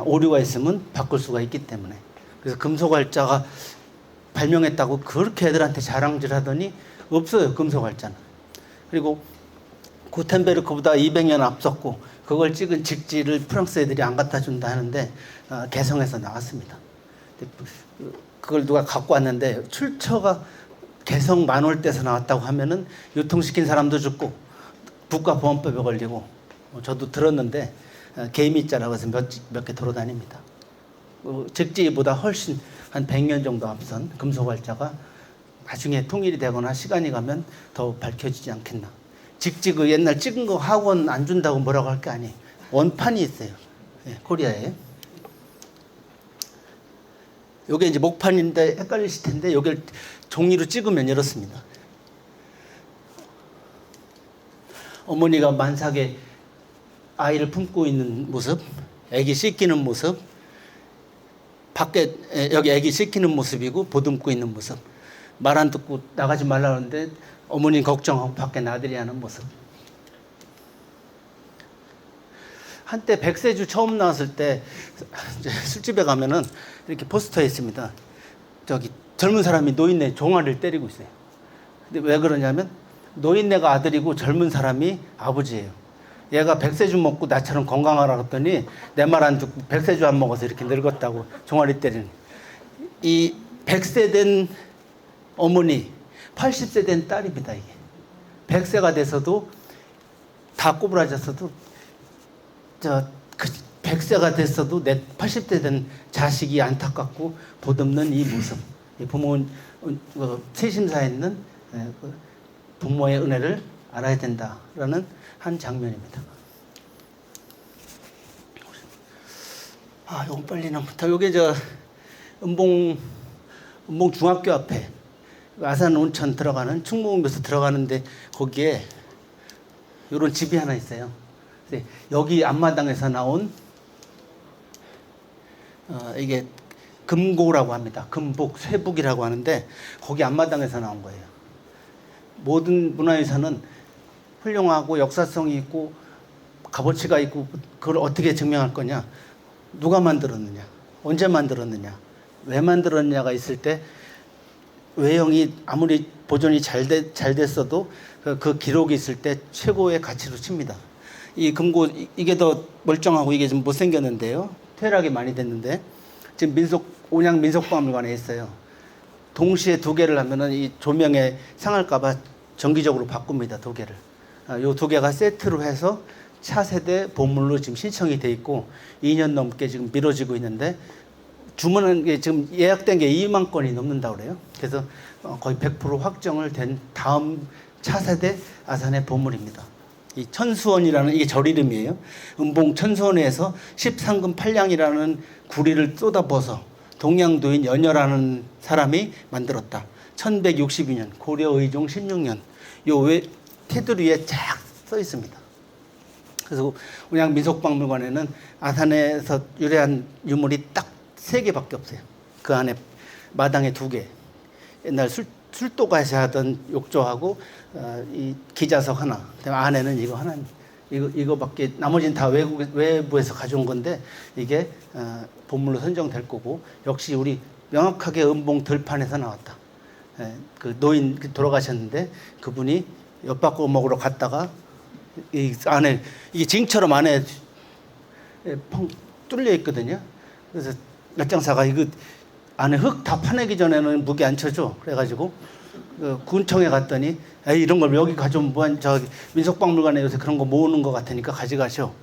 오류가 있으면 바꿀 수가 있기 때문에 그래서 금속활자가 발명했다고 그렇게 애들한테 자랑질 하더니 없어요. 금속활자는. 그리고 구텐베르크보다 200년 앞섰고 그걸 찍은 직지를 프랑스 애들이 안 갖다 준다 하는데 개성에서 나왔습니다. 그걸 누가 갖고 왔는데 출처가 개성 만월대에서 나왔다고 하면은 유통시킨 사람도 죽고 국가보안법에 걸리고 저도 들었는데 개미자라고 해서 몇 개 돌아다닙니다. 직지보다 훨씬 한 100년 정도 앞선 금속활자가 나중에 통일이 되거나 시간이 가면 더 밝혀지지 않겠나. 직지 그 옛날 찍은 거 학원 안 준다고 뭐라고 할 게 아니에요. 원판이 있어요. 코리아에. 요게 이제 목판인데 헷갈리실 텐데 요걸 종이로 찍으면 이렇습니다. 어머니가 만삭에 아이를 품고 있는 모습, 아기 씻기는 모습, 밖에 여기 아기 씻기는 모습이고 보듬고 있는 모습. 말 안 듣고 나가지 말라는데 어머니 걱정하고 밖에 나들이 하는 모습. 한때 백세주 처음 나왔을 때 술집에 가면은 이렇게 포스터에 있습니다. 저기 젊은 사람이 노인네 종아리를 때리고 있어요. 근데 왜 그러냐면 노인네가 아들이고 젊은 사람이 아버지예요. 얘가 백세주 먹고 나처럼 건강하라 했더니 내 말 안 듣고 백세주 안 먹어서 이렇게 늙었다고 종아리 때리는. 이 100세 된 어머니, 80세 된 딸입니다. 이게 100세가 돼서도 다 꼬부라졌어도 100세가 됐어도 내 80대 된 자식이 안타깝고 보듬는 이 모습, 이 부모 세심사 있는 그 부모의 은혜를 알아야 된다라는 한 장면입니다. 요건 빨리 나부터. 요게 은봉 중학교 앞에 아산 온천 들어가는 충무공비에서 들어가는데 거기에 요런 집이 하나 있어요. 여기 앞마당에서 나온 이게 금고라고 합니다. 금북, 쇠북이라고 하는데 거기 앞마당에서 나온 거예요. 모든 문화유산은 훌륭하고 역사성이 있고 값어치가 있고 그걸 어떻게 증명할 거냐? 누가 만들었느냐? 언제 만들었느냐? 왜 만들었느냐가 있을 때 외형이 아무리 보존이 잘 됐어도 그 기록이 있을 때 최고의 가치로 칩니다. 이 금고 이게 더 멀쩡하고 이게 좀 못생겼는데요. 퇴락이 많이 됐는데 지금 온양 민속박물관에 있어요. 동시에 두 개를 하면은 이 조명에 상할까봐 정기적으로 바꿉니다. 두 개를. 요 두 개가 세트로 해서 차세대 보물로 지금 신청이 돼 있고 2년 넘게 지금 미뤄지고 있는데 주문한 게 지금 예약된 게 2만 건이 넘는다고 그래요. 그래서 거의 100% 확정을 된 다음 차세대 아산의 보물입니다. 이 천수원이라는 이게 절 이름이에요. 은봉 천수원에서 13금 8량이라는 구리를 쏟아부어서 동양도인 연여라는 사람이 만들었다. 1162년 고려 의종 16년 요 외 테두리에 쫙 써 있습니다. 그래서 온양 민속박물관에는 아산에서 유래한 유물이 딱 3개밖에 없어요. 그 안에 마당에 2개. 옛날 술도가에서 하던 욕조하고 이 기자석 하나. 그다음에 안에는 이거 하나. 이거밖에 나머지는 다 외부에서 가져온 건데 이게 보물로 선정될 거고 역시 우리 명확하게 은봉 들판에서 나왔다. 그 노인 돌아가셨는데 그분이 엿바꿔 먹으러 갔다가 이 안에 이게 징처럼 안에 펑 뚫려 있거든요. 그래서 열장사가 이거 안에 흙 다 파내기 전에는 무게 안 쳐줘. 그래가지고 군청에 갔더니 에이, 이런 걸 여기 가져오면 뭐한 저기 민속박물관에 요새 그런 거 모으는 것 같으니까 가져가셔.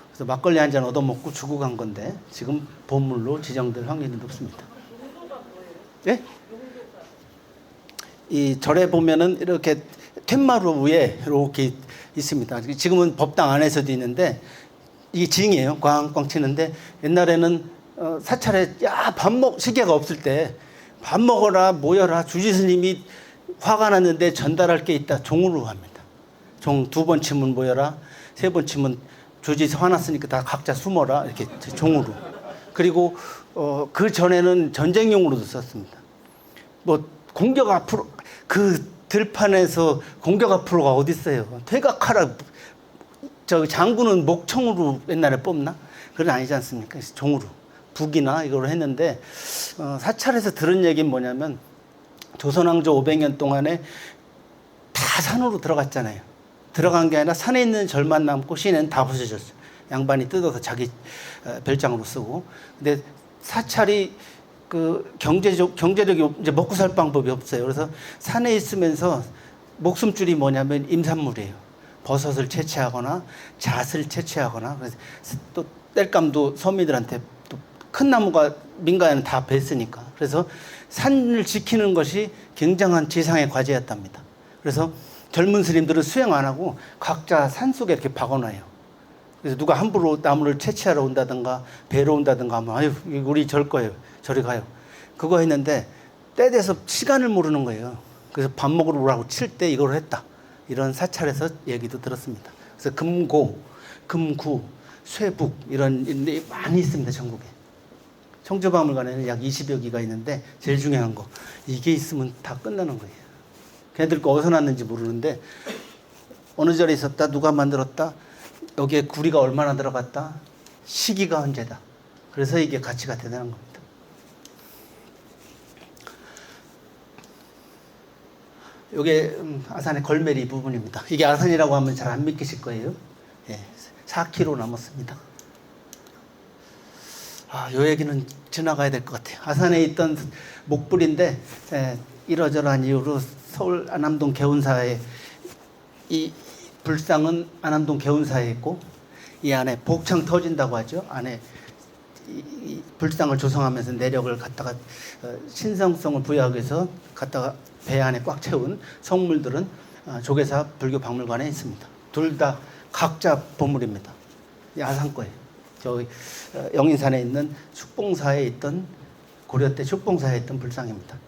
그래서 막걸리 한 잔 얻어먹고 주고 간 건데 지금 보물로 지정될 확률이 높습니다. 예? 이 절에 보면은 이렇게 툇마루 위에 이렇게 있습니다. 지금은 법당 안에서도 있는데 이게 징이에요. 꽝꽝 치는데 옛날에는 사찰에 시계가 없을 때 밥 먹어라 모여라 주지스님이 화가 났는데 전달할 게 있다. 종으로 합니다. 종 2번 치면 모여라 3번 치면 주지스 화났으니까 다 각자 숨어라 이렇게 종으로. 그리고 그 전에는 전쟁용으로도 썼습니다. 뭐 공격 앞으로 그 들판에서 공격 앞으로가 어디 있어요? 퇴각하라. 저 장군은 목청으로 옛날에 뽑나? 그건 아니지 않습니까? 그래서 종으로 북이나 이걸 했는데 사찰에서 들은 얘기는 뭐냐면 조선왕조 500년 동안에 다 산으로 들어갔잖아요. 들어간 게 아니라 산에 있는 절만 남고 시내는 다 부서졌어요. 양반이 뜯어서 자기 별장으로 쓰고. 근데 사찰이 그 경제력이 이제 먹고 살 방법이 없어요. 그래서 산에 있으면서 목숨줄이 뭐냐면 임산물이에요. 버섯을 채취하거나 잣을 채취하거나. 그래서 또 땔감도 서민들한테 또 큰 나무가 민가에는 다 뱄으니까. 그래서 산을 지키는 것이 굉장한 지상의 과제였답니다. 그래서 젊은 스님들은 수행 안 하고 각자 산속에 이렇게 박아놔요. 그래서 누가 함부로 나무를 채취하러 온다든가 배로 온다든가 하면 아유 우리 절 거예요. 저리 가요. 그거 했는데 때 돼서 시간을 모르는 거예요. 그래서 밥 먹으러 오라고 칠 때 이걸 했다. 이런 사찰에서 얘기도 들었습니다. 그래서 금고, 금구, 쇠북 이런 일이 많이 있습니다. 전국에. 청주박물관에는 약 20여 기가 있는데 제일 중요한 거 이게 있으면 다 끝나는 거예요. 걔네들 거 어디서 났는지 모르는데 어느 절에 있었다. 누가 만들었다. 여기에 구리가 얼마나 들어갔다. 시기가 언제다. 그래서 이게 가치가 대단한 겁니다. 이게 아산의 걸메리 부분입니다. 이게 아산이라고 하면 잘 안 믿기실 거예요. 예, 4km 남았습니다. 요 얘기는 지나가야 될 것 같아요. 아산에 있던 목불인데 이러저러한 이유로 서울 안암동 개운사에 이 불상은 안암동 개운사에 있고 이 안에 복창 터진다고 하죠. 안에 이 불상을 조성하면서 내력을 갖다가 신성성을 부여하기 위해서 갖다가 배 안에 꽉 채운 성물들은 조계사 불교 박물관에 있습니다. 둘 다 각자 보물입니다. 야산 거예요. 저기 영인산에 있는 축봉사에 있던 고려 때 축봉사에 있던 불상입니다.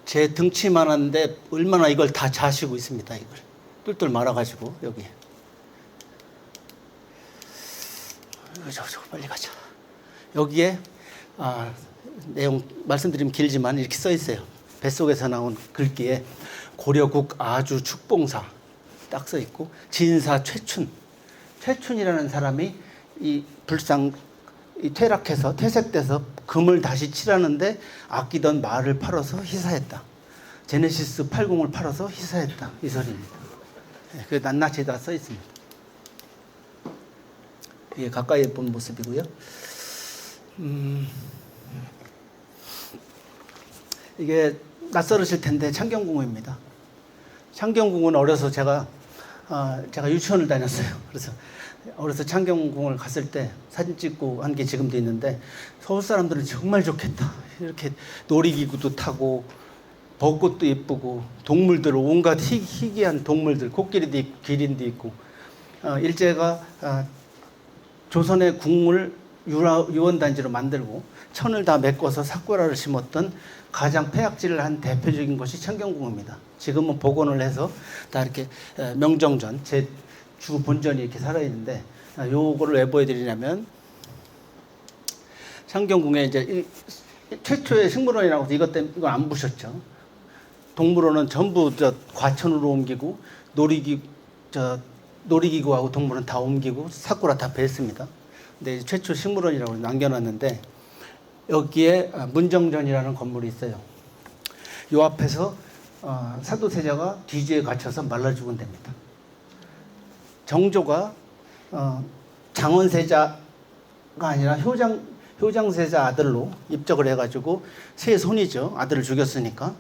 제 등치만한데 얼마나 이걸 다 자시고 있습니다. 이걸 뚫뚫 말아가지고 여기. 저 빨리 가자. 여기에 내용 말씀드리면 길지만 이렇게 써 있어요. 뱃속에서 나온 글귀에 고려국 아주 축봉사 딱 써 있고 진사 최춘이라는 사람이 이 불상 이 퇴색돼서 금을 다시 칠하는데 아끼던 말을 팔아서 희사했다. 제네시스 80을 팔아서 희사했다. 이 소리입니다. 그 낱낱이 다 써 있습니다. 이게 가까이 본 모습이고요. 이게 낯설으실 텐데 창경궁입니다. 창경궁은 어려서 제가 유치원을 다녔어요. 그래서 어려서 창경궁을 갔을 때 사진 찍고 한 게 지금도 있는데 서울 사람들은 정말 좋겠다. 이렇게 놀이기구도 타고 벚꽃도 예쁘고 동물들 온갖 희귀한 동물들 코끼리도 있고 기린도 있고 일제가 조선의 궁을 유원단지로 만들고 천을 다 메꿔서 사쿠라를 심었던 가장 폐악질을 한 대표적인 곳이 창경궁입니다. 지금은 복원을 해서 다 이렇게 명정전 제 주 본전이 이렇게 살아있는데 요거를 왜 보여드리냐면 창경궁에 이제 최초의 식물원이라고 이것 때문에 이거 안 부셨죠. 동물원은 전부 과천으로 옮기고 놀이기구하고 동물원 다 옮기고 사쿠라 다 뱄습니다. 근데 최초 식물원이라고 남겨놨는데 여기에 문정전이라는 건물이 있어요. 요 앞에서 사도세자가 뒤지에 갇혀서 말라 죽은 데입니다. 정조가 장원세자가 아니라 효장세자 아들로 입적을 해가지고 세 손이죠. 아들을 죽였으니까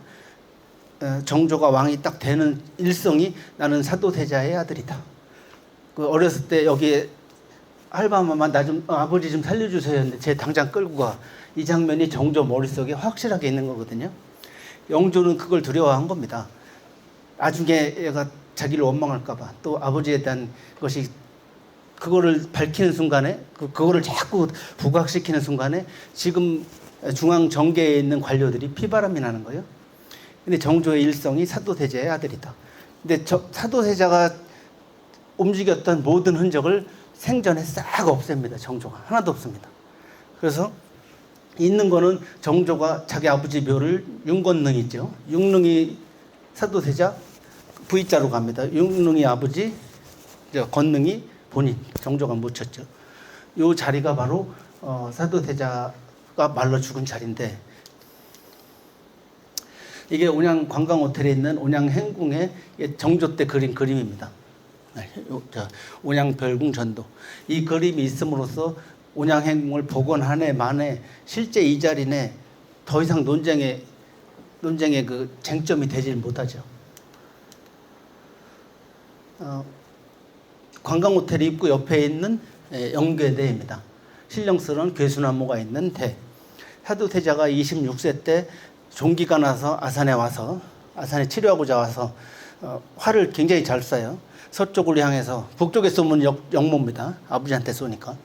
정조가 왕이 딱 되는 일성이 나는 사도세자의 아들이다. 그 어렸을 때 여기에 할바마마 나 좀 아버지 좀 살려주세요 했는데 제 당장 끌고 가. 이 장면이 정조 머릿속에 확실하게 있는 거거든요. 영조는 그걸 두려워한 겁니다. 나중에 얘가 자기를 원망할까 봐 또 아버지에 대한 것이 그거를 밝히는 순간에 그거를 자꾸 부각시키는 순간에 지금 중앙 정계에 있는 관료들이 피바람이 나는 거예요. 근데 정조의 일성이 사도세자의 아들이다. 근데 사도세자가 움직였던 모든 흔적을 생전에 싹 없앱니다. 정조가 하나도 없습니다. 그래서 있는 거는 정조가 자기 아버지 묘를 윤건능 있죠. 윤능이 사도세자 V자로 갑니다. 윤능이 아버지, 건능이 본인, 정조가 묻혔죠. 이 자리가 바로 사도세자가 말라 죽은 자리인데 이게 온양 관광호텔에 있는 온양행궁의 정조 때 그린 그림입니다. 온양별궁 전도. 이 그림이 있음으로써 온양행궁을 복원하네 마네 실제 이 자리에 더 이상 논쟁의 그 쟁점이 되질 못하죠. 관광호텔 입구 옆에 있는 영괴대입니다. 신령스러운 괴수나무가 있는 대. 사도세자가 26세 때 종기가 나서 아산에 치료하고자 와서 활을 굉장히 잘 쏴요. 서쪽을 향해서 북쪽에 쏘면 역모입니다. 아버지한테 쏘니까.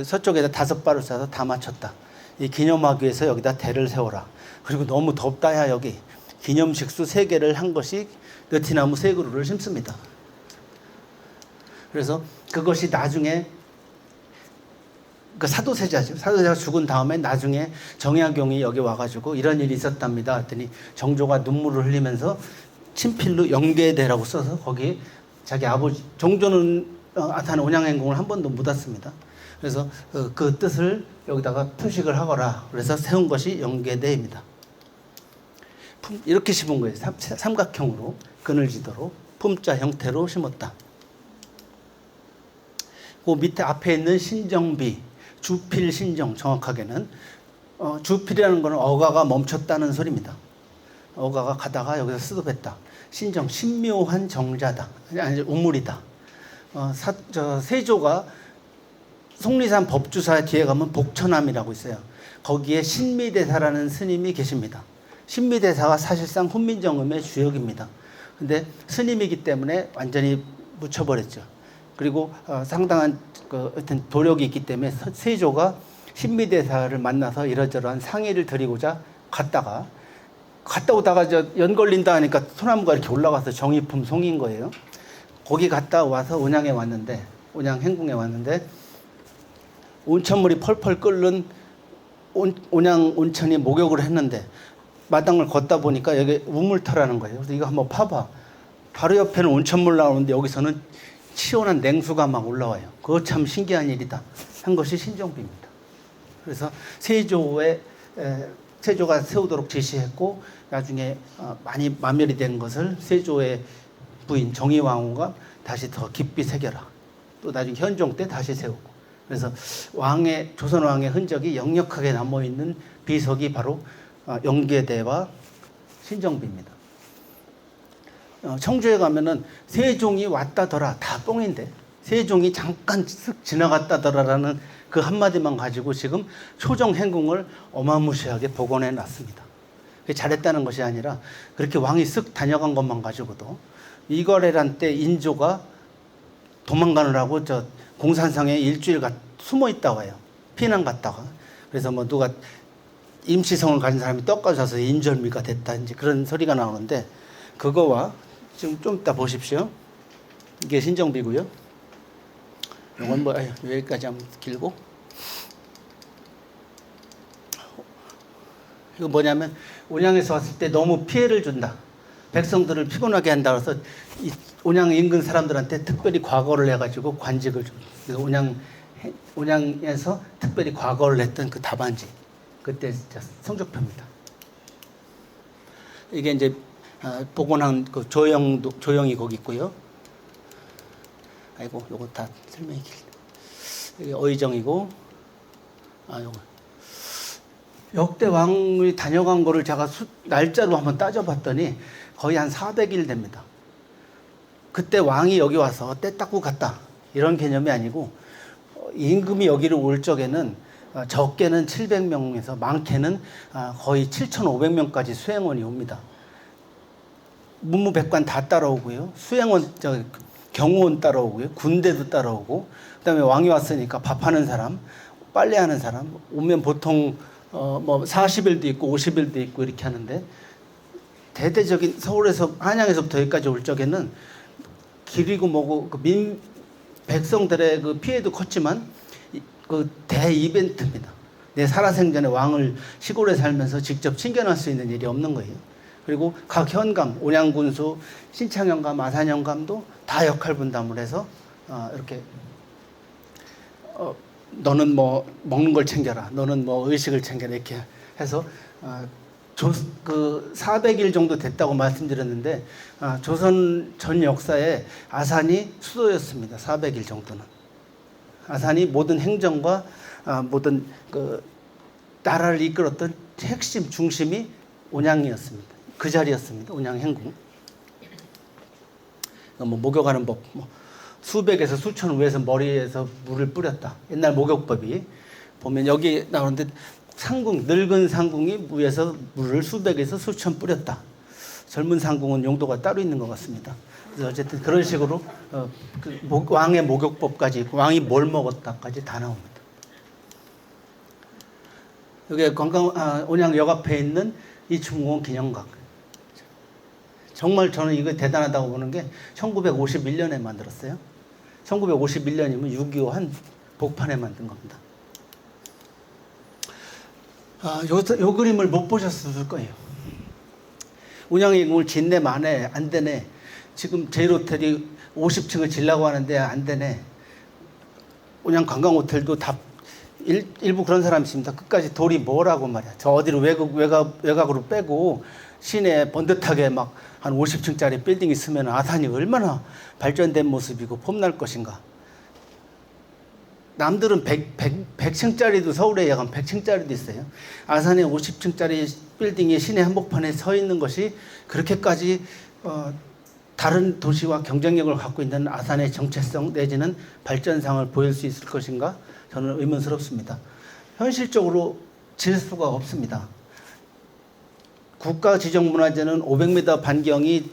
서쪽에다 5발을 쏴서 다 맞췄다. 이 기념하기 위해서 여기다 대를 세워라. 그리고 너무 덥다야 여기 기념식수 3개를 한 것이 느티나무 3그루를 심습니다. 그래서 그것이 나중에 그 사도세자죠. 사도세자가 죽은 다음에 나중에 정약용이 여기 와가지고 이런 일이 있었답니다. 했더니 정조가 눈물을 흘리면서 친필로 영계대라고 써서 거기 자기 아버지 정조는 아탄 온양행궁을 한 번도 못 왔습니다. 그래서 그 뜻을 여기다가 표식을 하거라. 그래서 세운 것이 영계대입니다. 이렇게 심은 거예요. 삼각형으로 그늘지도로 품자 형태로 심었다. 그 밑에 앞에 있는 신정비, 주필신정 정확하게는 주필이라는 것은 어가가 멈췄다는 소리입니다. 어가가 가다가 여기서 쓰도했다. 신정 신묘한 정자다. 아니 우물이다. 세조가 속리산 법주사 뒤에 가면 복천암이라고 있어요. 거기에 신미대사라는 스님이 계십니다. 신미대사가 사실상 훈민정음의 주역입니다. 근데 스님이기 때문에 완전히 묻혀버렸죠. 그리고 상당한 어떤 도력이 있기 때문에 세조가 신미대사를 만나서 이러저러한 상의를 드리고자 갔다 오다가 연 걸린다 하니까 소나무가 이렇게 올라가서 정의품 송인 거예요. 거기 갔다 와서 온양 행궁에 왔는데 온천물이 펄펄 끓는 온양 온천이 목욕을 했는데 마당을 걷다 보니까 여기 우물터라는 거예요. 그래서 이거 한번 파봐. 바로 옆에는 온천물 나오는데 여기서는 시원한 냉수가 막 올라와요. 그거 참 신기한 일이다 한 것이 신정비입니다. 그래서 세조가 세우도록 지시했고 나중에 많이 마멸이 된 것을 세조의 부인 정의왕후가 다시 더 깊이 새겨라. 또 나중에 현종 때 다시 세우고. 그래서 조선 왕의 흔적이 역력하게 남아 있는 비석이 바로 영계대와 신정비입니다. 청주에 가면은 세종이 왔다더라 다 뻥인데 세종이 잠깐 쓱 지나갔다더라라는 그 한마디만 가지고 지금 초정 행궁을 어마무시하게 복원해 놨습니다. 잘했다는 것이 아니라 그렇게 왕이 쓱 다녀간 것만 가지고도 이거래란 때 인조가 도망가느라고 공산성에 일주일 숨어 있다 와요. 피난 갔다가. 그래서 뭐 누가 임시성을 가진 사람이 떡가져서 인절미가 됐다 이제 그런 소리가 나오는데 그거와 지금 좀 이따 보십시오. 이게 신정비고요. 이건 뭐 여기까지 하면 길고 이거 뭐냐면 온양에서 왔을 때 너무 피해를 준다. 백성들을 피곤하게 한다 그래서 이 온양 인근 사람들한테 특별히 과거를 해가지고 관직을 줍니다. 그래서 온양에서 특별히 과거를 했던 그 답안지 그때 성적표입니다. 이게 이제 복원한 그 조형이 거기 있고요. 아이고 요거 다 설명이 길. 이게 어의정이고 요거 역대 왕이 다녀간 거를 제가 날짜로 한번 따져봤더니 거의 한 400일 됩니다. 그때 왕이 여기 와서 때 닦고 갔다 이런 개념이 아니고 임금이 여기를 올 적에는 적게는 700명에서 많게는 거의 7,500명까지 수행원이 옵니다. 문무백관 다 따라오고요. 수행원 경호원 따라오고요. 군대도 따라오고 그다음에 왕이 왔으니까 밥하는 사람, 빨래하는 사람 오면 보통 뭐 40일도 있고 50일도 있고 이렇게 하는데 대대적인 서울에서 한양에서부터 여기까지 올 적에는 길이고 뭐고 백성들의 그 피해도 컸지만 그 대 이벤트입니다. 내 살아생전에 왕을 시골에 살면서 직접 친견할 수 있는 일이 없는 거예요. 그리고 각 현감, 온양군수, 신창현감, 아산현감도 다 역할 분담을 해서 이렇게 너는 뭐 먹는 걸 챙겨라, 너는 뭐 의식을 챙겨라 이렇게 해서 그 400일 정도 됐다고 말씀드렸는데 조선 전 역사에 아산이 수도였습니다. 400일 정도는. 아산이 모든 행정과 모든 그 나라를 이끌었던 핵심 중심이 온양이었습니다. 그 자리였습니다. 온양 행궁. 뭐 목욕하는 법, 뭐 수백에서 수천 위에서 머리에서 물을 뿌렸다. 옛날 목욕법이 보면 여기 나오는데 늙은 상궁이 위에서 물을 수백에서 수천 뿌렸다. 젊은 상궁은 용도가 따로 있는 것 같습니다. 그래서 어쨌든 그런 식으로 왕의 목욕법까지 왕이 뭘 먹었다까지 다 나옵니다. 여기 온양역 앞에 있는 이충공 기념각. 정말 저는 이거 대단하다고 보는 게 1951년에 만들었어요. 1951년이면 6.25 한 복판에 만든 겁니다. 요 그림을 못 보셨을 거예요. 온양행궁을 짓네 마네 안 되네. 지금 제일호텔이 50층을 지려고 하는데 안 되네. 온양 관광호텔도 다 일부 그런 사람이 있습니다. 끝까지 돌이 뭐라고 말이야. 저 어디로 외곽으로 빼고 시내에 번듯하게 막 한 50층짜리 빌딩이 있으면 아산이 얼마나 발전된 모습이고 폼날 것인가. 남들은 100층짜리도 서울에 약간 100층짜리도 있어요. 아산에 50층짜리 빌딩이 시내 한복판에 서 있는 것이 그렇게까지 다른 도시와 경쟁력을 갖고 있는 아산의 정체성 내지는 발전상을 보일 수 있을 것인가? 저는 의문스럽습니다. 현실적으로 질 수가 없습니다. 국가지정문화재는 500m 반경이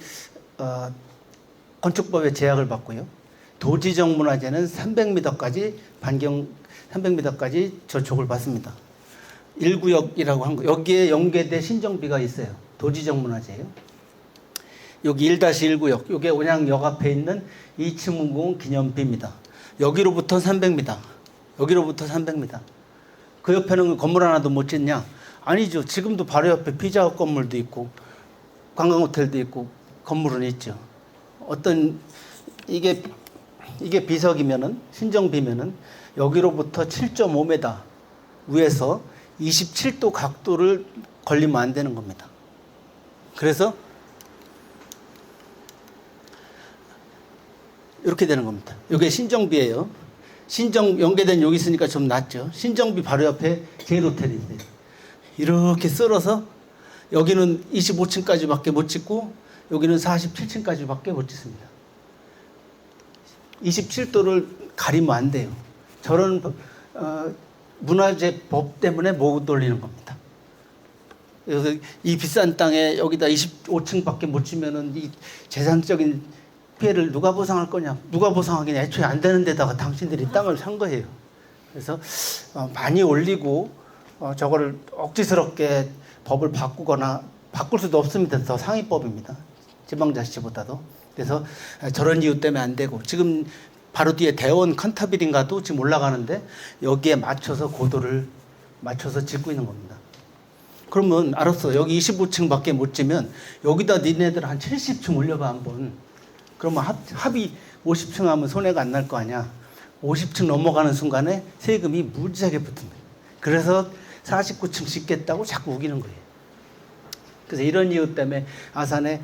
건축법의 제약을 받고요. 도지정문화재는 300m까지 반경 300m까지 저촉을 받습니다. 1구역이라고 한 거. 여기에 연계된 신정비가 있어요. 도지정문화재예요. 여기 1-1구역. 이게 온양역 앞에 있는 이치문공 기념비입니다. 여기로부터 300m. 여기로부터 300m. 그 옆에는 건물 하나도 못 짓냐? 아니죠. 지금도 바로 옆에 피자헛 건물도 있고 관광호텔도 있고 건물은 있죠. 어떤 이게 비석이면은 신정비면은 여기로부터 7.5m 위에서 27도 각도를 걸리면 안 되는 겁니다. 그래서 이렇게 되는 겁니다. 이게 신정비예요. 신정 연계된 여기 있으니까 좀 낫죠. 신정비 바로 옆에 제일호텔이 있어요. 이렇게 쓸어서 여기는 25층까지밖에 못 짓고 여기는 47층까지밖에 못 짓습니다. 27도를 가리면 안 돼요. 저런 문화재법 때문에 못 돌리는 겁니다. 그래서 이 비싼 땅에 여기다 25층밖에 못 지면은 이 재산적인 피해를 누가 보상할 거냐? 누가 보상하겠냐? 애초에 안 되는 데다가 당신들이 땅을 산 거예요. 그래서 많이 올리고 저거를 억지스럽게 법을 바꾸거나 바꿀 수도 없습니다. 더 상위법입니다. 지방자치보다도. 그래서 저런 이유 때문에 안 되고 지금 바로 뒤에 대원 컨타빌인가도 지금 올라가는데 여기에 맞춰서 고도를 맞춰서 짓고 있는 겁니다. 그러면 알았어. 여기 25층밖에 못 지면 여기다 니네들 한 70층 올려봐 한번. 그러면 합의 50층 하면 손해가 안 날 거 아니야. 50층 넘어가는 순간에 세금이 무지하게 붙습니다. 그래서 49층 짓겠다고 자꾸 우기는 거예요. 그래서 이런 이유 때문에 아산에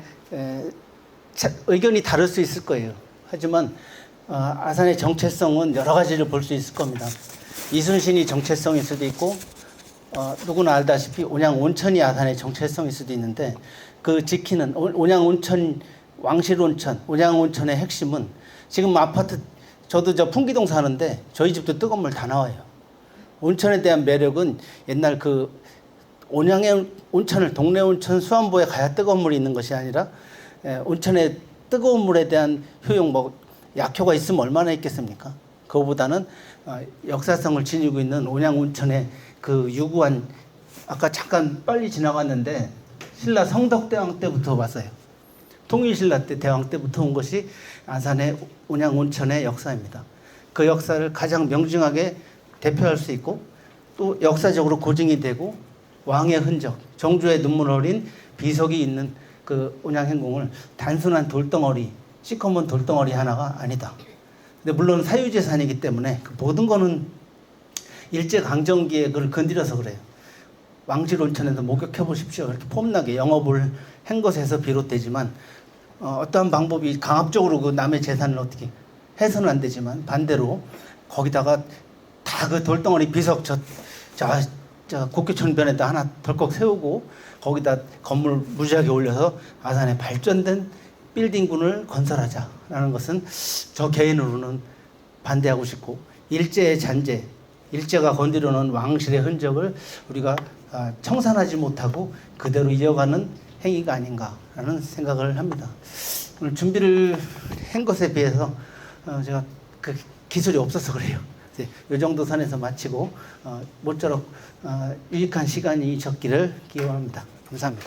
의견이 다를 수 있을 거예요. 하지만 아산의 정체성은 여러 가지를 볼 수 있을 겁니다. 이순신이 정체성일 수도 있고 누구나 알다시피 온양온천이 아산의 정체성일 수도 있는데 그 지키는 온양온천 왕실온천, 온양온천의 핵심은 지금 아파트 저도 저 풍기동 사는데 저희 집도 뜨거운 물 다 나와요. 온천에 대한 매력은 옛날 그 온양의 온천을 동네 온천 수안보에 가야 뜨거운 물이 있는 것이 아니라 온천에 뜨거운 물에 대한 효용 뭐 약효가 있으면 얼마나 있겠습니까? 그거보다는 역사성을 지니고 있는 온양온천의 그 유구한 아까 잠깐 빨리 지나갔는데 신라 성덕대왕 때부터 왔어요. 통일신라 때 대왕 때부터 온 것이 아산의 온양온천의 역사입니다. 그 역사를 가장 명징하게 대표할 수 있고 또 역사적으로 고증이 되고 왕의 흔적, 정주의 눈물 어린 비석이 있는 그 온양행궁을 단순한 돌덩어리, 시커먼 돌덩어리 하나가 아니다. 근데 물론 사유재산이기 때문에 그 모든 거는 일제강점기에 그걸 건드려서 그래요. 왕실온천에서 목욕해 보십시오. 이렇게 폼나게 영업을 한 것에서 비롯되지만 어떠한 방법이 강압적으로 그 남의 재산을 어떻게 해서는 안 되지만 반대로 거기다가 다 그 돌덩어리 비석 저 국교천변에다 하나 덜컥 세우고 거기다 건물 무지하게 올려서 아산에 발전된 빌딩군을 건설하자라는 것은 저 개인으로는 반대하고 싶고 일제의 잔재, 일제가 건드려 놓은 왕실의 흔적을 우리가 청산하지 못하고 그대로 이어가는 행위가 아닌가라는 생각을 합니다. 오늘 준비를 한 것에 비해서 제가 그 기술이 없어서 그래요. 이 정도 선에서 마치고 모쪼록 유익한 시간이 적기를 기원합니다. 감사합니다.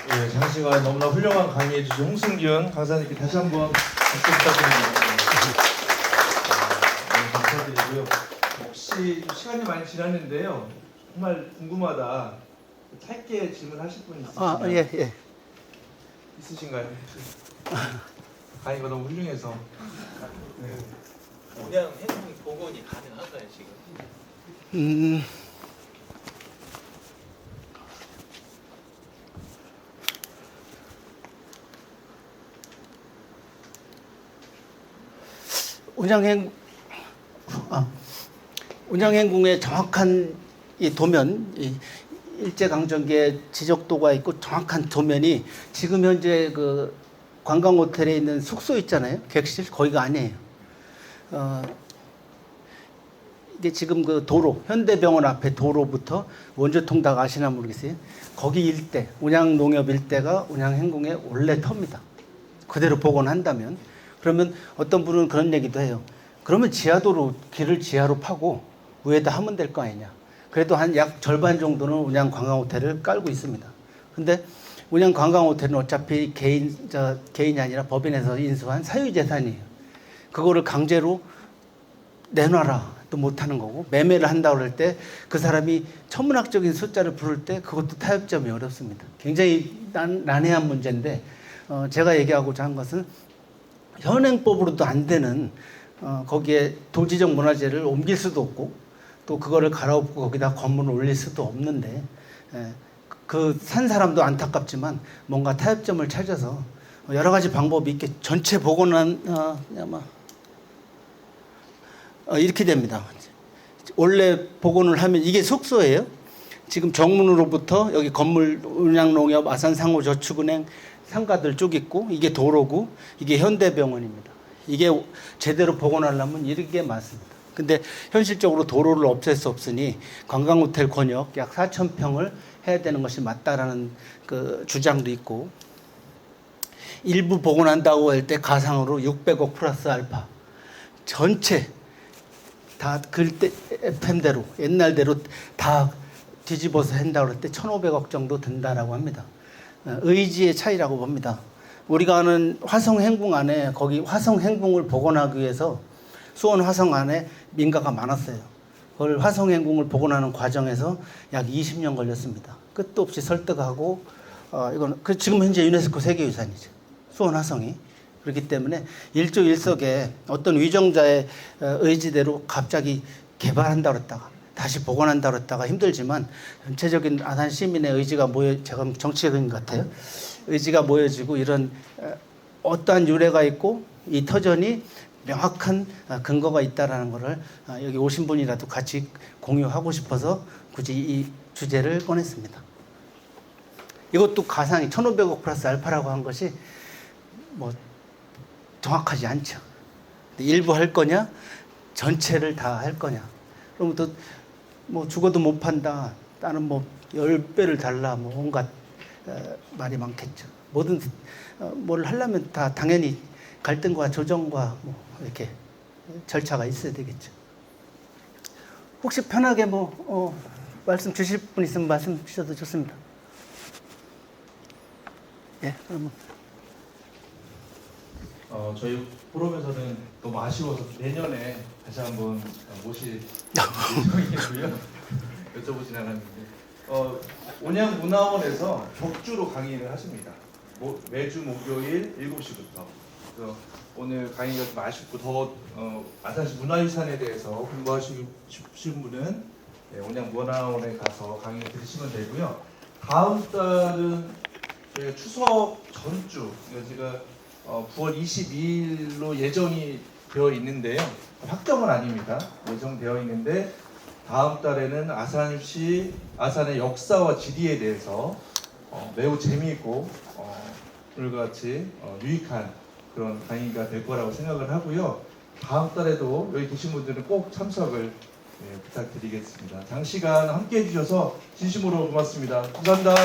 예, 장시간 너무나 훌륭한 강의해 주신 홍승균 강사님께 다시 한번 박수 부탁드립니다. 감사드리고요. 혹시 시간이 많이 지났는데요. 정말 궁금하다. 짧게 질문하실 분 있으신가요? 예. 있으신가요? 강의가 너무 훌륭해서. 네. 온양 행궁 복원이 가능한가요 지금? 운양행궁의 정확한 이 도면, 이 일제강점기의 지적도가 있고 정확한 도면이 지금 현재 그 관광호텔에 있는 숙소 있잖아요. 객실 거기가 아니에요. 이게 지금 그 도로, 현대병원 앞에 도로부터 원주통닭 아시나 모르겠어요. 거기 일대, 운양농협 일대가 운양행궁의 원래 터입니다. 그대로 복원한다면. 그러면 어떤 분은 그런 얘기도 해요. 그러면 지하도로, 길을 지하로 파고 위에다 하면 될 거 아니냐. 그래도 한 약 절반 정도는 운양관광호텔을 깔고 있습니다. 근데 운양관광호텔은 어차피 개인이 아니라 법인에서 인수한 사유재산이에요. 그거를 강제로 내놔라 또 못하는 거고, 매매를 한다고 그럴 때 그 사람이 천문학적인 숫자를 부를 때 그것도 타협점이 어렵습니다. 굉장히 난해한 문제인데, 제가 얘기하고자 한 것은 현행법으로도 안 되는 거기에 도지적 문화재를 옮길 수도 없고 또 그거를 갈아엎고 거기다 건물을 올릴 수도 없는데, 그 산 사람도 안타깝지만 뭔가 타협점을 찾아서 여러 가지 방법이 있게 전체 복원한 아마 이렇게 됩니다. 원래 복원을 하면 이게 숙소예요. 지금 정문으로부터 여기 건물 운양농협 아산상호저축은행 상가들 쭉 있고, 이게 도로고 이게 현대병원입니다. 이게 제대로 복원하려면 이렇게 맞습니다. 근데 현실적으로 도로를 없앨 수 없으니 관광호텔 권역 약 4,000평을 해야 되는 것이 맞다라는 그 주장도 있고, 일부 복원한다고 할 때 가상으로 600억 플러스 알파 전체 다 그때 FM대로 옛날대로 다 뒤집어서 한다고 할 때 1,500억 정도 든다라고 합니다. 의지의 차이라고 봅니다. 우리가 아는 화성행궁 안에, 거기 화성행궁을 복원하기 위해서 수원 화성 안에 민가가 많았어요. 그걸 화성행궁을 복원하는 과정에서 약 20년 걸렸습니다. 끝도 없이 설득하고, 이건 지금 현재 유네스코 세계유산이죠. 수원 화성이. 그렇기 때문에 일조일석에 어떤 위정자의 의지대로 갑자기 개발한다 그랬다가 다시 복원한다 그랬다가 힘들지만, 전체적인 아산 시민의 의지가 제가 정치적인 것 같아요. 의지가 모여지고 이런 어떠한 유래가 있고 이 터전이 명확한 근거가 있다라는 것을 여기 오신 분이라도 같이 공유하고 싶어서 굳이 이 주제를 꺼냈습니다. 이것도 가상이 1,500억 플러스 알파라고 한 것이 뭐 정확하지 않죠. 일부 할 거냐, 전체를 다 할 거냐. 그럼 또 뭐 죽어도 못 판다. 나는 뭐 10배를 달라. 뭐 온갖 말이 많겠죠. 뭐든 뭘 하려면 다 당연히 갈등과 조정과 뭐 이렇게 절차가 있어야 되겠죠. 혹시 편하게 말씀 주실 분 있으면 말씀 주셔도 좋습니다. 예, 그러면. 저희 포럼에서는 너무 아쉬워서 내년에 다시 한번 모실 예정이고요. 여쭤보진 않았는데, 온양문화원에서 격주로 강의를 하십니다. 매주 목요일 7시부터. 그래서 오늘 강의가 좀 아쉽고 더 아산시 문화유산에 대해서 공부하시고 싶으신 분은 온양문화원에 가서 강의를 들으시면 되고요. 다음 달은 저희가 추석 전주, 제가 9월 22일로 예정이 되어 있는데요. 확정은 아닙니다. 예정되어 있는데, 다음 달에는 아산시, 아산의 역사와 지리에 대해서 매우 재미있고 오늘과 같이 유익한 그런 강의가 될 거라고 생각을 하고요. 다음 달에도 여기 계신 분들은 꼭 참석을 부탁드리겠습니다. 장시간 함께 해주셔서 진심으로 고맙습니다. 감사합니다.